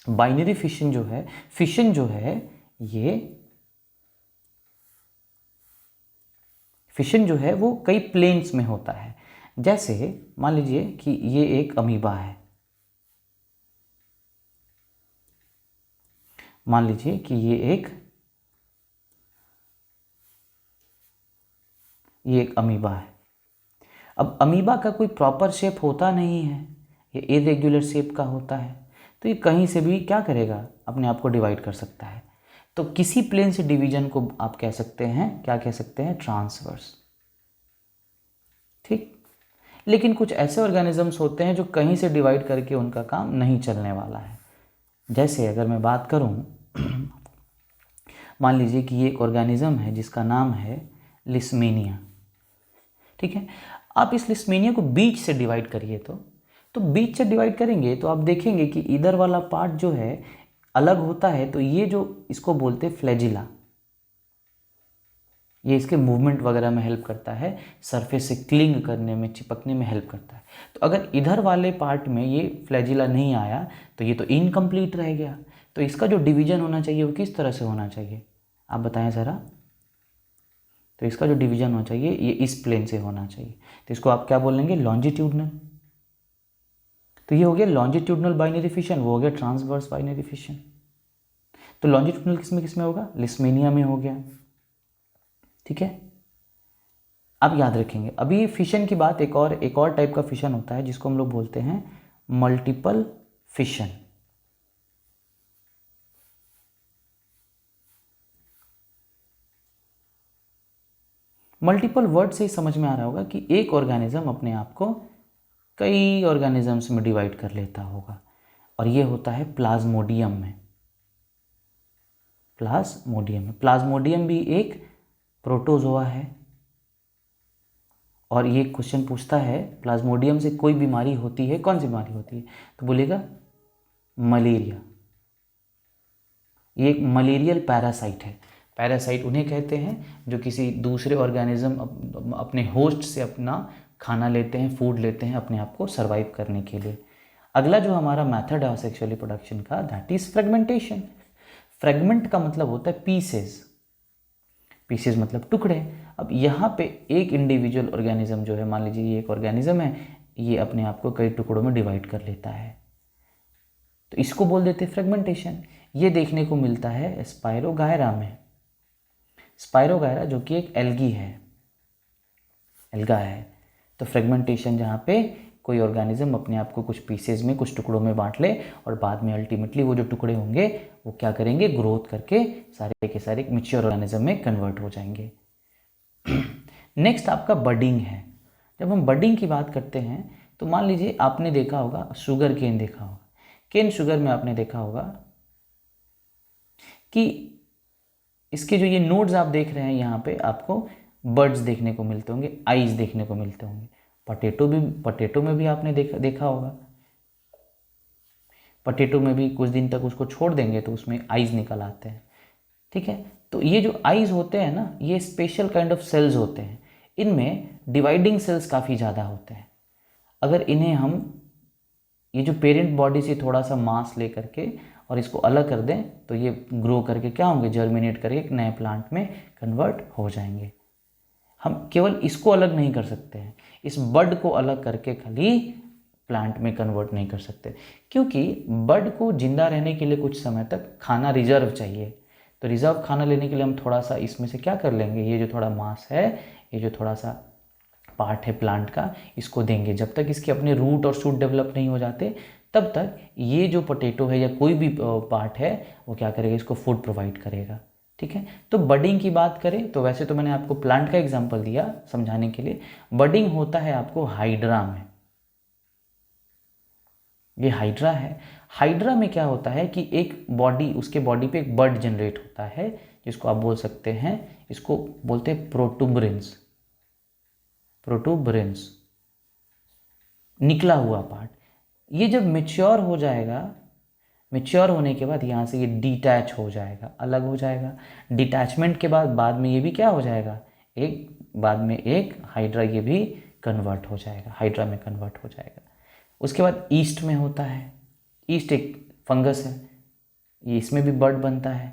बाइनरी फिशन जो है ये फिशन जो है वो कई प्लेन्स में होता है। जैसे मान लीजिए कि ये एक अमीबा है, मान लीजिए कि ये एक अमीबा है। अब अमीबा का कोई प्रॉपर शेप होता नहीं है, ये इरेगुलर शेप का होता है, तो ये कहीं से भी क्या करेगा, अपने आप को डिवाइड कर सकता है। तो किसी प्लेन से डिवीजन को आप कह सकते हैं, क्या कह सकते हैं, ट्रांसवर्स। ठीक, लेकिन कुछ ऐसे ऑर्गेनिजम्स होते हैं जो कहीं से डिवाइड करके उनका काम नहीं चलने वाला है। जैसे अगर मैं बात करूं, मान लीजिए कि ये एक ऑर्गेनिज्म है जिसका नाम है लिस्मेनिया। ठीक है। आप इस लिस्मेनिया को बीच से डिवाइड करिए तो बीच से डिवाइड करेंगे तो आप देखेंगे कि इधर वाला पार्ट जो है अलग होता है, तो ये जो इसको बोलते हैं फ्लैजिला, ये इसके मूवमेंट वगैरह में हेल्प करता है, सरफेस से क्लिंग करने में, चिपकने में हेल्प करता है। तो अगर इधर वाले पार्ट में ये फ्लैजिला नहीं आया तो ये तो इनकम्प्लीट रह गया। तो इसका जो डिवीजन होना चाहिए वो किस तरह से होना चाहिए, आप बताएं ज़रा। तो इसका जो डिवीजन होना चाहिए ये इस प्लेन से होना चाहिए, तो इसको आप क्या बोलेंगे, लॉन्जिट्यूडनल। तो ये हो गया लॉन्जिट्यूडनल बाइनरी फिशन, वो हो गया ट्रांसवर्स बाइनरी फिशन। तो लॉन्जिट्यूडनल किस में होगा, लिस्मेनिया में हो गया, ठीक है। अब याद रखेंगे, अभी फिशन की बात, एक और टाइप का फिशन होता है जिसको हम लोग बोलते हैं मल्टीपल फिशन। मल्टीपल वर्ड से ही समझ में आ रहा होगा कि एक ऑर्गेनिज्म अपने आप को कई ऑर्गेनिजम्स में डिवाइड कर लेता होगा, और ये होता है प्लाज्मोडियम में। प्लाज्मोडियम भी एक प्रोटोजोआ है, और ये क्वेश्चन पूछता है प्लाज्मोडियम से कोई बीमारी होती है, कौन सी बीमारी होती है, तो बोलेगा मलेरिया। ये एक मलेरियल पैरासाइट है। पैरासाइट उन्हें कहते हैं जो किसी दूसरे ऑर्गेनिज्म अपने होस्ट से अपना खाना लेते हैं, फूड लेते हैं अपने आप को सर्वाइव करने के लिए। अगला जो हमारा मेथड है सेक्सुअल रिप्रोडक्शन का, दैट इज फ्रेगमेंटेशन। फ्रेगमेंट का मतलब होता है पीसेस, पीसेस मतलब टुकड़े। अब यहाँ पे एक इंडिविजुअल ऑर्गेनिज्म जो है, मान लीजिए ये एक ऑर्गेनिज्म है, ये अपने आप को कई टुकड़ों में डिवाइड कर लेता है, तो इसको बोल देते हैं फ्रेगमेंटेशन। ये देखने को मिलता है स्पाइरोगायरा में। स्पाइरोगायरा जो कि एक एल्गी है, एल्गा है। तो फ्रेगमेंटेशन जहाँ पे कोई ऑर्गेनिज्म अपने आप को कुछ पीसेज में, कुछ टुकड़ों में बांट ले, और बाद में अल्टीमेटली वो जो टुकड़े होंगे वो क्या करेंगे, ग्रोथ करके सारे के सारे मैच्योर ऑर्गेनिज्म में कन्वर्ट हो जाएंगे। नेक्स्ट आपका बडिंग है। जब हम बडिंग की बात करते हैं तो मान लीजिए आपने देखा होगा शुगर केन देखा होगा, केन शुगर में आपने देखा होगा कि इसके जो ये नोड्स आप देख रहे हैं, यहाँ पे आपको बर्ड्स देखने को मिलते होंगे, आईज देखने को मिलते होंगे। पटेटो में भी आपने देखा होगा, पटेटो में भी कुछ दिन तक उसको छोड़ देंगे तो उसमें आईज निकल आते हैं, ठीक है। तो ये जो आईज होते हैं ना, ये स्पेशल काइंड ऑफ सेल्स होते हैं, इनमें डिवाइडिंग सेल्स काफ़ी ज़्यादा होते हैं। अगर इन्हें हम ये जो पेरेंट बॉडी से थोड़ा सा मास ले करके और इसको अलग कर दें तो ये ग्रो करके क्या होंगे, जर्मिनेट करके एक नए प्लांट में कन्वर्ट हो जाएंगे। हम केवल इसको अलग नहीं कर सकते हैं, इस बड को अलग करके खाली प्लांट में कन्वर्ट नहीं कर सकते, क्योंकि बड को जिंदा रहने के लिए कुछ समय तक खाना रिजर्व चाहिए। तो रिजर्व खाना लेने के लिए हम थोड़ा सा इसमें से क्या कर लेंगे, ये जो थोड़ा मास है, ये जो थोड़ा सा पार्ट है प्लांट का, इसको देंगे। जब तक इसके अपने रूट और शूट डेवलप नहीं हो जाते तब तक ये जो पोटैटो है या कोई भी पार्ट है वो क्या करेगा, इसको फूड प्रोवाइड करेगा, ठीक है। तो बडिंग की बात करें तो वैसे तो मैंने आपको प्लांट का एग्जांपल दिया समझाने के लिए, बडिंग होता है आपको हाइड्रा में। ये हाइड्रा है। हाइड्रा में क्या होता है कि एक बॉडी, उसके बॉडी पे एक बड जनरेट होता है, जिसको आप बोल सकते हैं, इसको बोलते हैं प्रोटूबरेंस। प्रोटूबरेंस निकला हुआ पार्ट। ये जब मैच्योर हो जाएगा, मैच्योर होने के बाद यहाँ से ये डिटैच हो जाएगा, अलग हो जाएगा। डिटैचमेंट के बाद में ये भी क्या हो जाएगा, बाद में एक हाइड्रा ये भी कन्वर्ट हो जाएगा, हाइड्रा में कन्वर्ट हो जाएगा। उसके बाद ईस्ट में होता है, ईस्ट एक फंगस है, ये इसमें भी बर्ड बनता है,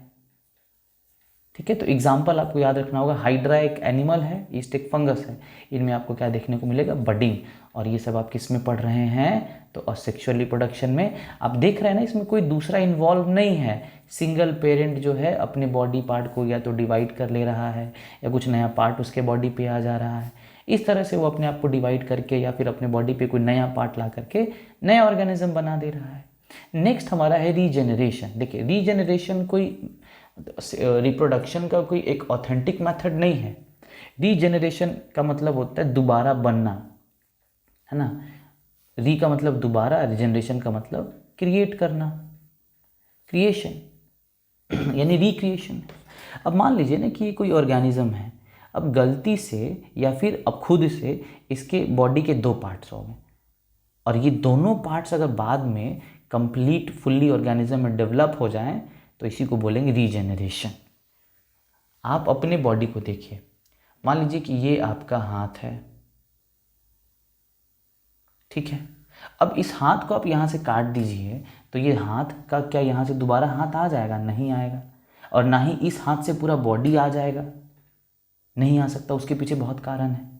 ठीक है। तो एग्जाम्पल आपको याद रखना होगा, हाइड्रा एक एनिमल है, ईस्ट एक फंगस है, इनमें आपको क्या देखने को मिलेगा, बडिंग। और ये सब आप किस में पढ़ रहे हैं, तो असेक्सुअल रिप्रोडक्शन में। आप देख रहे हैं ना, इसमें कोई दूसरा इन्वॉल्व नहीं है। सिंगल पेरेंट जो है अपने बॉडी पार्ट को या तो डिवाइड कर ले रहा है या कुछ नया पार्ट उसके बॉडी पे आ जा रहा है, इस तरह से वो अपने आप को डिवाइड करके या फिर अपने बॉडी पे कोई नया पार्ट ला करके नया ऑर्गेनिज्म बना दे रहा है। नेक्स्ट हमारा है रीजेनरेशन। देखिए रीजेनरेशन कोई रिप्रोडक्शन का कोई एक ऑथेंटिक मेथड नहीं है। रीजेनरेशन का मतलब होता है दोबारा बनना, है ना। री का मतलब दोबारा, रिजेनरेशन का मतलब क्रिएट करना, क्रिएशन यानी रिक्रिएशन। अब मान लीजिए ना कि कोई ऑर्गेनिज्म है, अब गलती से या फिर अब खुद से इसके बॉडी के 2 पार्ट्स हो गए, और ये दोनों पार्ट्स अगर बाद में कंप्लीट फुल्ली ऑर्गेनिज्म में डेवलप हो जाएं तो इसी को बोलेंगे रीजेनरेशन। आप अपने बॉडी को देखिए, मान लीजिए कि ये आपका हाथ है, ठीक है। अब इस हाथ को आप यहाँ से काट दीजिए तो ये हाथ का क्या यहाँ से दोबारा हाथ आ जाएगा? नहीं आएगा। और ना ही इस हाथ से पूरा बॉडी आ जाएगा, नहीं आ सकता। उसके पीछे बहुत कारण है,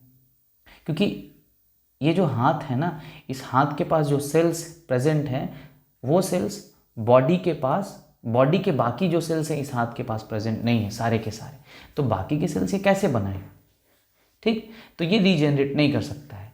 क्योंकि ये जो हाथ है ना, इस हाथ के पास जो सेल्स प्रेजेंट हैं वो सेल्स बॉडी के पास, बॉडी के बाकी जो सेल्स हैं इस हाथ के पास प्रेजेंट नहीं है, सारे के सारे। तो बाकी के सेल्स ये कैसे बनाए? ठीक, तो ये रीजनरेट नहीं कर सकता है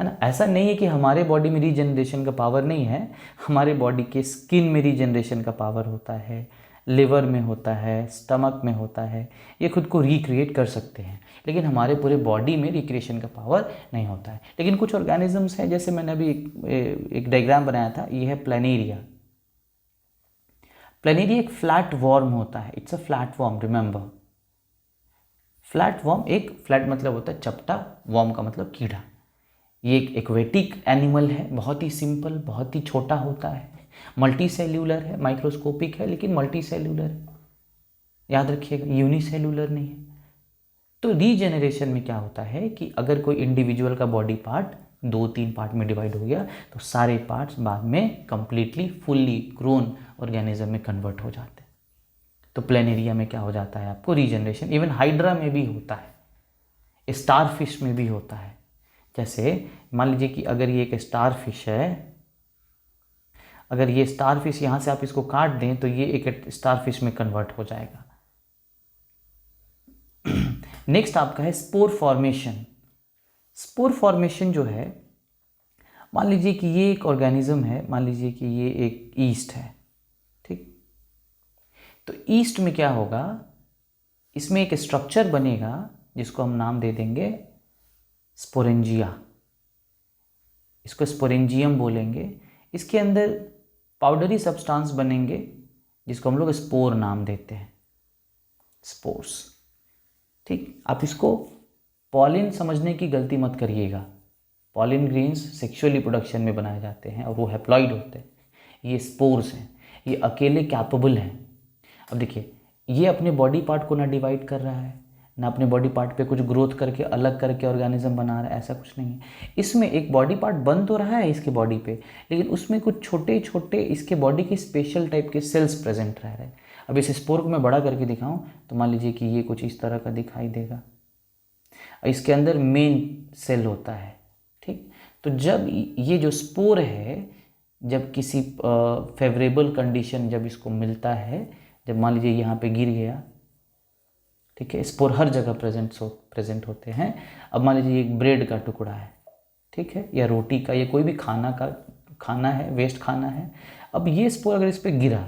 ना। ऐसा नहीं है कि हमारे बॉडी में रीजनरेशन का पावर नहीं है, हमारे बॉडी के स्किन में रीजनरेशन का पावर होता है, लिवर में होता है, स्टमक में होता है, ये खुद को रिक्रिएट कर सकते हैं, लेकिन हमारे पूरे बॉडी में रिक्रिएशन का पावर नहीं होता है। लेकिन कुछ ऑर्गेनिजम्स हैं, जैसे मैंने अभी एक डायग्राम बनाया था, ये है प्लेनेरिया। प्लेनेरिया एक फ्लैट वॉर्म होता है, it's a flat warm, remember. Flat warm, एक फ्लैट मतलब होता है चपटा, वॉर्म का मतलब कीड़ा। ये एक एक्वेटिक एनिमल है, बहुत ही सिंपल, बहुत ही छोटा होता है, मल्टी सेल्यूलर है, माइक्रोस्कोपिक है लेकिन मल्टी सेल्यूलर है, याद रखिएगा, यूनिसेल्यूलर नहीं है। तो रीजेनरेशन में क्या होता है कि अगर कोई इंडिविजुअल का बॉडी पार्ट 2-3 पार्ट में डिवाइड हो गया तो सारे पार्ट्स बाद में कंप्लीटली फुल्ली ग्रोन ऑर्गेनिज्म में कन्वर्ट हो जाते हैं। तो प्लेनेरिया में क्या हो जाता है आपको? रीजेनरेशन। इवन हाइड्रा में भी होता है, स्टारफिश में भी होता है। जैसे मान लीजिए कि अगर ये एक स्टारफिश है, अगर ये स्टारफिश यहाँ से आप इसको काट दें तो ये एक स्टारफिश में कन्वर्ट हो जाएगा। नेक्स्ट आपका है स्पोर फॉर्मेशन। स्पोर फॉर्मेशन जो है, मान लीजिए कि ये एक ऑर्गेनिज्म है, मान लीजिए कि ये एक ईस्ट है, ठीक। तो ईस्ट में क्या होगा, इसमें एक स्ट्रक्चर बनेगा जिसको हम नाम दे देंगे स्पोरेंजिया, इसको स्पोरेंजियम बोलेंगे। इसके अंदर पाउडरी सब्सटेंस बनेंगे जिसको हम लोग स्पोर नाम देते हैं, स्पोर्स, ठीक। आप इसको पॉलिन समझने की गलती मत करिएगा। पॉलिन ग्रेन्स सेक्सुअल रिप्रोडक्शन में बनाए जाते हैं और वो हैप्लॉइड होते हैं। ये स्पोर्स हैं, ये अकेले कैपेबल हैं। अब देखिए, ये अपने बॉडी पार्ट को ना डिवाइड कर रहा है, ना अपने बॉडी पार्ट पे कुछ ग्रोथ करके अलग करके ऑर्गेनिज्म बना रहा है, ऐसा कुछ नहीं है। इसमें एक बॉडी पार्ट बन तो रहा है इसके बॉडी पे, लेकिन उसमें कुछ छोटे छोटे इसके बॉडी के स्पेशल टाइप के सेल्स प्रेजेंट रह रहे हैं। अब इस स्पोर को मैं बड़ा करके दिखाऊं तो मान लीजिए कि ये कुछ इस तरह का दिखाई देगा। इसके अंदर मेन सेल होता है, ठीक। तो जब ये जो स्पोर है, जब किसी फेवरेबल कंडीशन जब इसको मिलता है, जब मान लीजिए यहाँ पे गिर गया, ठीक है, स्पोर हर जगह प्रेजेंट होते हैं। अब मान लीजिए एक ब्रेड का टुकड़ा है, ठीक है, या रोटी का, या कोई भी खाना है, वेस्ट खाना है। अब ये स्पोर अगर इस पर गिरा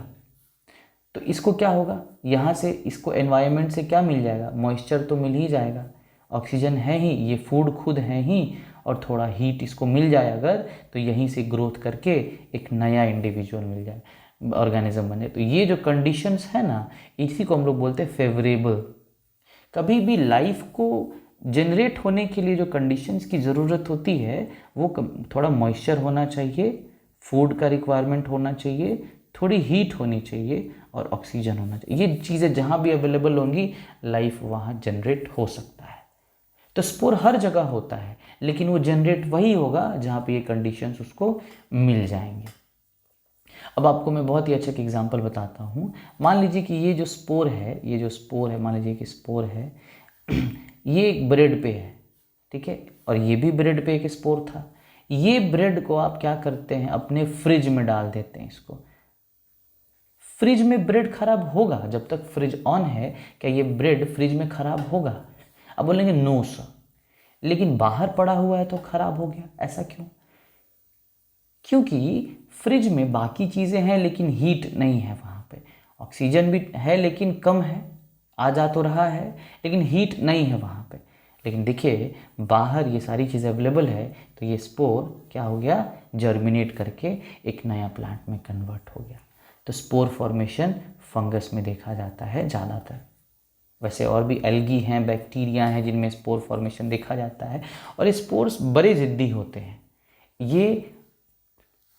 तो इसको क्या होगा, यहाँ से इसको एनवायरनमेंट से क्या मिल जाएगा? मॉइस्चर तो मिल ही जाएगा, ऑक्सीजन है ही, ये फूड खुद है ही, और थोड़ा हीट इसको मिल जाए अगर, तो यहीं से ग्रोथ करके एक नया इंडिविजुअल मिल जाए, ऑर्गेनिज्म बने। तो ये जो कंडीशंस है ना, इसी को हम लोग बोलते हैं फेवरेबल। कभी भी लाइफ को जनरेट होने के लिए जो कंडीशंस की ज़रूरत होती है, वो थोड़ा मॉइस्चर होना चाहिए, फूड का रिक्वायरमेंट होना चाहिए, थोड़ी हीट होनी चाहिए और ऑक्सीजन होना चाहिए। ये चीज़ें जहाँ भी अवेलेबल होंगी, लाइफ वहाँ जनरेट हो सकता है। तो स्पोर हर जगह होता है, लेकिन वो जनरेट वही होगा जहाँ पे ये कंडीशंस उसको मिल जाएंगे। अब आपको मैं बहुत ही अच्छा एक एग्जांपल बताता हूँ। मान लीजिए कि ये जो स्पोर है, ये जो स्पोर है, मान लीजिए कि स्पोर है ये एक ब्रेड पे है, ठीक है, और ये भी ब्रेड पे एक स्पोर था। ये ब्रेड को आप क्या करते हैं, अपने फ्रिज में डाल देते हैं इसको। फ्रिज में ब्रेड खराब होगा? जब तक फ्रिज ऑन है, क्या ये ब्रेड फ्रिज में खराब होगा? अब बोलेंगे नो सर, लेकिन बाहर पड़ा हुआ है तो खराब हो गया, ऐसा क्यों? क्योंकि फ्रिज में बाकी चीज़ें हैं लेकिन हीट नहीं है, वहाँ पे ऑक्सीजन भी है लेकिन कम है, आ जा तो रहा है लेकिन हीट नहीं है वहाँ पे। लेकिन देखिए बाहर ये सारी चीज़ें अवेलेबल है, तो ये स्पोर क्या हो गया, जर्मिनेट करके एक नया प्लांट में कन्वर्ट हो गया। तो स्पोर फॉर्मेशन फंगस में देखा जाता है ज़्यादातर। वैसे और भी एल्गी हैं, बैक्टीरिया हैं जिनमें स्पोर फॉर्मेशन देखा जाता है, और स्पोर्स बड़े ज़िद्दी होते हैं, ये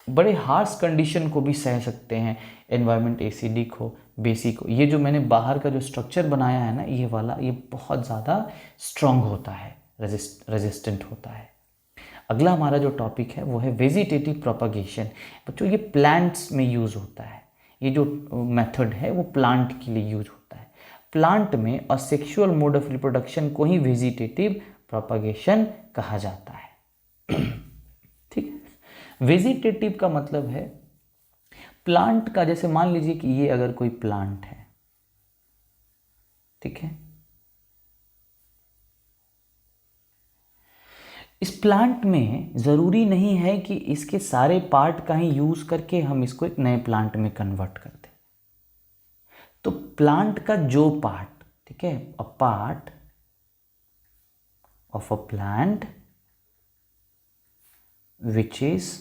बड़े हार्श कंडीशन को भी सह सकते हैं, एनवायरनमेंट एसिडिक हो, बेसिक हो। ये जो मैंने बाहर का जो स्ट्रक्चर बनाया है ना, ये वाला, ये बहुत ज़्यादा स्ट्रॉन्ग होता है, रेजिस्टेंट होता है। अगला हमारा जो टॉपिक है वो है वेजिटेटिव प्रोपगेशन। बच्चों ये प्लांट्स में यूज़ होता है, ये जो मेथड है वो प्लांट के लिए यूज होता है। प्लांट में असेक्सुअल मोड ऑफ रिप्रोडक्शन को ही वेजिटेटिव प्रोपगेशन कहा जाता है। ठीक है, वेजिटेटिव का मतलब है प्लांट का, जैसे मान लीजिए कि ये अगर कोई प्लांट है, ठीक है, इस प्लांट में ज़रूरी नहीं है कि इसके सारे पार्ट का ही यूज़ करके हम इसको एक नए प्लांट में कन्वर्ट कर दें। तो प्लांट का जो पार्ट, ठीक है, a part of a plant which is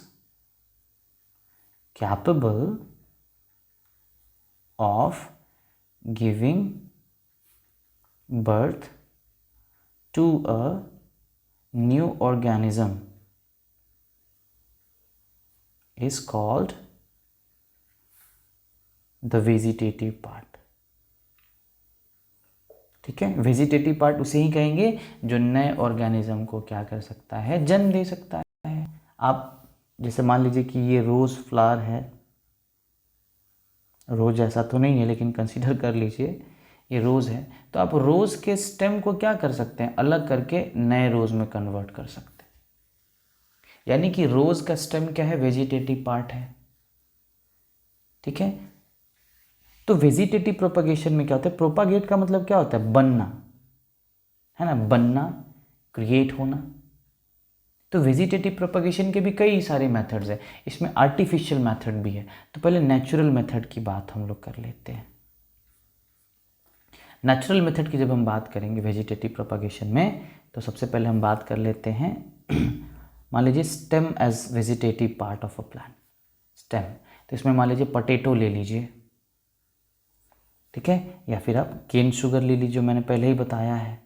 capable of giving birth to a new organism is called the vegetative part। ठीक है, वेजिटेटिव पार्ट उसे ही कहेंगे जो नए ऑर्गेनिज्म को क्या कर सकता है, जन्म दे सकता है। आप जैसे मान लीजिए कि ये रोज फ्लावर है, रोज ऐसा तो नहीं है लेकिन कंसीडर कर लीजिए ये रोज़ है, तो आप रोज़ के स्टेम को क्या कर सकते हैं, अलग करके नए रोज़ में कन्वर्ट कर सकते हैं। यानी कि रोज़ का स्टेम क्या है, वेजिटेटिव पार्ट है। ठीक है, तो वेजिटेटिव प्रोपगेशन में क्या होता है, प्रोपागेट का मतलब क्या होता है, बनना, है ना, बनना, क्रिएट होना। तो वेजिटेटिव प्रोपगेशन के भी कई सारे मेथड्स हैं, इसमें आर्टिफिशियल मेथड भी है। तो पहले नेचुरल मेथड की बात हम लोग कर लेते हैं। नेचुरल मेथड की जब हम बात करेंगे वेजिटेटिव प्रोपगेशन में, तो सबसे पहले हम बात कर लेते हैं मान लीजिए stem as vegetative part of a plant. Stem, तो इसमें मान लीजिए पोटैटो ले लीजिए, ठीक है, या फिर आप केन शुगर ले लीजिए, जो मैंने पहले ही बताया है।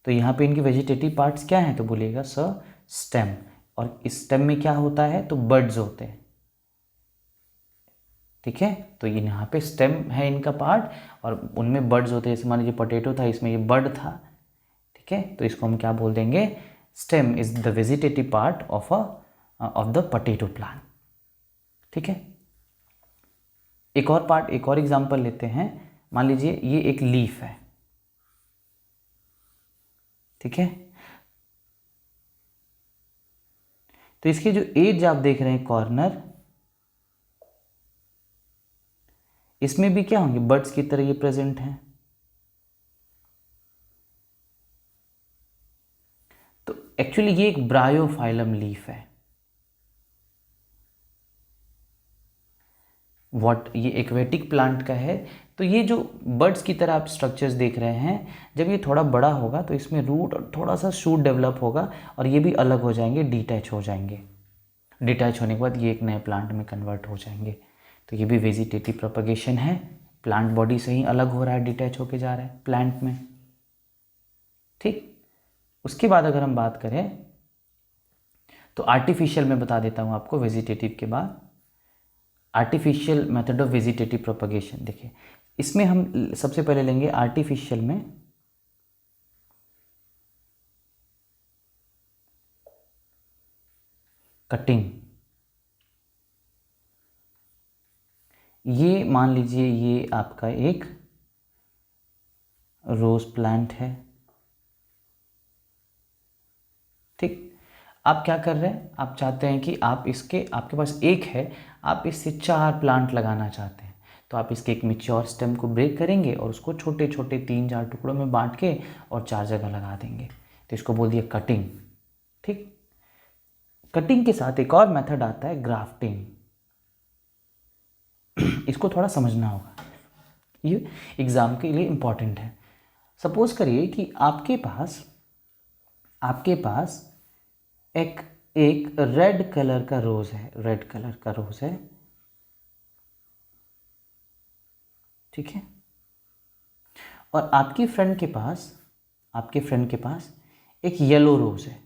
तो यहाँ पे इनके वेजिटेटिव पार्ट्स क्या हैं, तो बोलिएगा सर स्टेम। और इस स्टेम में क्या होता है, तो बड्स होते हैं। ठीक है, तो ये यहाँ पे स्टेम है इनका पार्ट और उनमें बर्ड्स होते हैं। जैसे मान लीजिए पोटैटो था, इसमें ये बर्ड था। ठीक है, तो इसको हम क्या बोल देंगे, stem is the vegetative part of the potato plant. ठीक है, एक और पार्ट, एक और एग्जांपल लेते हैं। मान लीजिए ये एक लीफ है, ठीक है, तो इसके जो एज आप देख रहे हैं, कॉर्नर, इसमें भी क्या होंगे, बर्ड्स की तरह ये प्रेजेंट हैं। तो एक्चुअली ये एक ब्रायोफाइलम लीफ है। ये एक्वेटिक प्लांट का है। तो ये जो बर्ड्स की तरह आप स्ट्रक्चर्स देख रहे हैं, जब ये थोड़ा बड़ा होगा तो इसमें रूट और थोड़ा सा शूट डेवलप होगा और ये भी अलग हो जाएंगे, डिटैच हो जाएंगे। डिटैच होने के बाद ये एक नए प्लांट में कन्वर्ट हो जाएंगे। तो ये भी वेजिटेटिव प्रोपगेशन है, प्लांट बॉडी से ही अलग हो रहा है, डिटैच होके जा रहा है प्लांट में। ठीक, उसके बाद अगर हम बात करें तो आर्टिफिशियल में बता देता हूँ आपको, वेजिटेटिव के बाद artificial method of vegetative propagation. देखिए, इसमें हम सबसे पहले लेंगे आर्टिफिशियल में कटिंग। ये मान लीजिए ये आपका एक रोज प्लांट है। ठीक, आप क्या कर रहे हैं, आप चाहते हैं कि आपके पास एक है, आप इससे 4 प्लांट लगाना चाहते हैं। तो आप इसके एक मैच्योर स्टेम को ब्रेक करेंगे और उसको छोटे छोटे 3-4 टुकड़ों में बांट के और 4 जगह लगा देंगे। तो इसको बोल दिया कटिंग। ठीक, कटिंग के साथ एक और मेथड आता है ग्राफ्टिंग। इसको थोड़ा समझना होगा, ये एग्जाम के लिए इम्पॉर्टेंट है। सपोज करिए कि आपके पास एक रेड कलर का रोज है, रेड कलर का रोज है, ठीक है, और आपके फ्रेंड के पास एक येलो रोज़ है,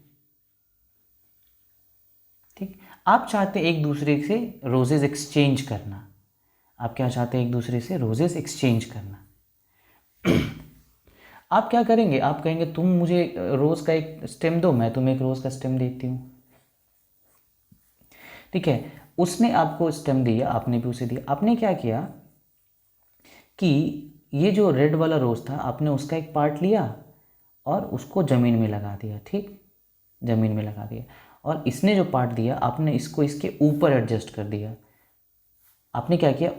ठीक। आप चाहते हैं एक दूसरे से रोजेज एक्सचेंज करना। आप क्या चाहते हैं? एक दूसरे से रोजेज एक्सचेंज करना। आप क्या करेंगे? आप कहेंगे तुम मुझे रोज़ का एक स्टेम दो, मैं तुम्हें एक रोज़ का स्टेम देती हूँ, ठीक है। उसने आपको स्टेम दिया, आपने भी उसे दिया। आपने क्या किया कि ये जो रेड वाला रोज़ था, आपने उसका एक पार्ट लिया और उसको ज़मीन में लगा दिया, ठीक, ज़मीन में लगा दिया। और इसने जो पार्ट दिया, आपने इसको इसके ऊपर एडजस्ट कर दिया। आपने क्या किया?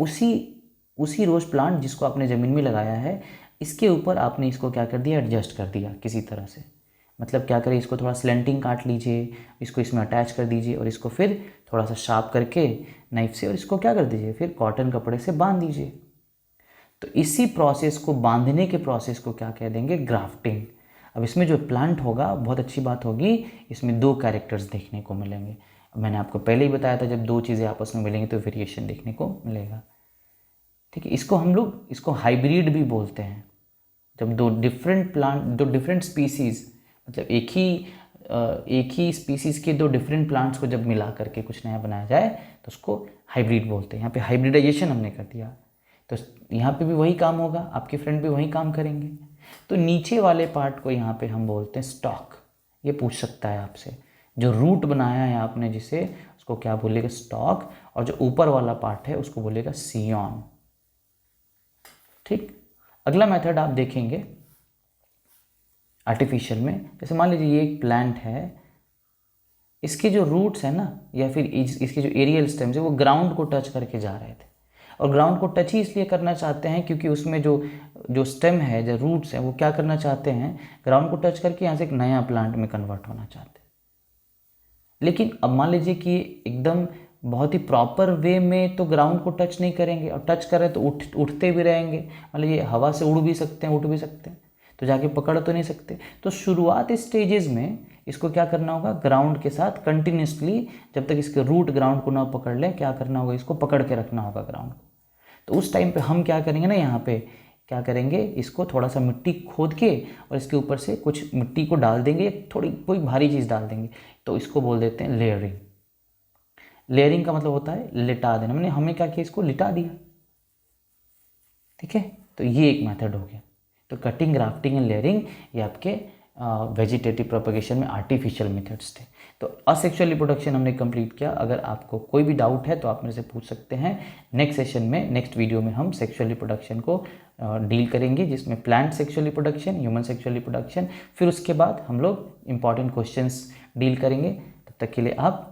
उसी रोज़ प्लांट जिसको आपने ज़मीन में लगाया है, इसके ऊपर आपने इसको क्या कर दिया? एडजस्ट कर दिया किसी तरह से। मतलब क्या करें, इसको थोड़ा स्लेंटिंग काट लीजिए, इसको इसमें अटैच कर दीजिए और इसको फिर थोड़ा सा शार्प करके नाइफ से, और इसको क्या कर दीजिए, फिर कॉटन कपड़े से बांध दीजिए। तो इसी प्रोसेस को, बांधने के प्रोसेस को क्या कह देंगे? ग्राफ्टिंग। अब इसमें जो प्लांट होगा, बहुत अच्छी बात होगी, इसमें 2 कैरेक्टर्स देखने को मिलेंगे। मैंने आपको पहले ही बताया था, जब 2 चीज़ें आपस में मिलेंगी तो वेरिएशन देखने को मिलेगा, ठीक है। इसको हम लोग इसको हाइब्रिड भी बोलते हैं। जब 2 डिफरेंट प्लांट, 2 डिफरेंट स्पीसीज़, मतलब एक ही स्पीसीज़ के 2 डिफरेंट प्लांट्स को जब मिला करके कुछ नया बनाया जाए तो उसको हाइब्रिड बोलते हैं। यहाँ पे हाइब्रिडाइजेशन हमने कर दिया, तो यहाँ पे भी वही काम होगा, आपके फ्रेंड भी वही काम करेंगे। तो नीचे वाले पार्ट को यहाँ पे हम बोलते हैं स्टॉक। ये पूछ सकता है आपसे, जो रूट बनाया है आपने जिसे, उसको क्या बोलेगा? स्टॉक। और जो ऊपर वाला पार्ट है उसको बोलेगा सियॉन, ठीक। अगला मेथड आप देखेंगे आर्टिफिशियल में। जैसे मान लीजिए ये एक प्लांट है, इसके जो रूट्स हैं ना, या फिर इसके जो एरियल स्टेम्स है, वो ग्राउंड को टच करके जा रहे थे। और ग्राउंड को टच ही इसलिए करना चाहते हैं क्योंकि उसमें जो स्टेम है, जो रूट्स हैं, वो क्या करना चाहते हैं? ग्राउंड को टच करके यहाँ से एक नया प्लांट में कन्वर्ट होना चाहते हैं। लेकिन अब मान लीजिए कि एकदम बहुत ही प्रॉपर वे में तो ग्राउंड को टच नहीं करेंगे, और टच करें तो उठते भी रहेंगे। मान लीजिए हवा से उड़ भी सकते हैं, उठ भी सकते हैं, तो जाके पकड़ तो नहीं सकते। तो शुरुआत स्टेजेस में इसको क्या करना होगा? ग्राउंड के साथ कंटिन्यूसली, जब तक इसके रूट ग्राउंड को ना पकड़ लें, क्या करना होगा? इसको पकड़ के रखना होगा ग्राउंड को। तो उस टाइम पे हम क्या करेंगे ना, यहाँ पे क्या करेंगे, इसको थोड़ा सा मिट्टी खोद के और इसके ऊपर से कुछ मिट्टी को डाल देंगे, थोड़ी कोई भारी चीज़ डाल देंगे। तो इसको बोल देते हैं लेयरिंग। लेयरिंग का मतलब होता है लिटा देना। मैंने हमें क्या किया? इसको लिटा दिया, ठीक है। तो ये एक मेथड हो गया। तो कटिंग, ग्राफ्टिंग एंड लेयरिंग, ये आपके वेजिटेटिव प्रोपगेशन में आर्टिफिशियल मेथड्स थे। तो असेक्सुअल रिप्रोडक्शन हमने कंप्लीट किया। अगर आपको कोई भी डाउट है तो आप मेरे से पूछ सकते हैं। नेक्स्ट सेशन में, नेक्स्ट वीडियो में हम सेक्सुअल रिप्रोडक्शन को डील करेंगे, जिसमें plant sexual reproduction, human sexual reproduction, फिर उसके बाद हम लोग इंपॉर्टेंट क्वेश्चंस डील करेंगे। तब तक के लिए आप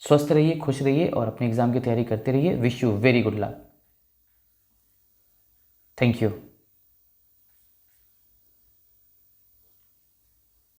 स्वस्थ रहिए, खुश रहिए और अपने एग्जाम की तैयारी करते रहिए। Wish you very good luck. Thank you.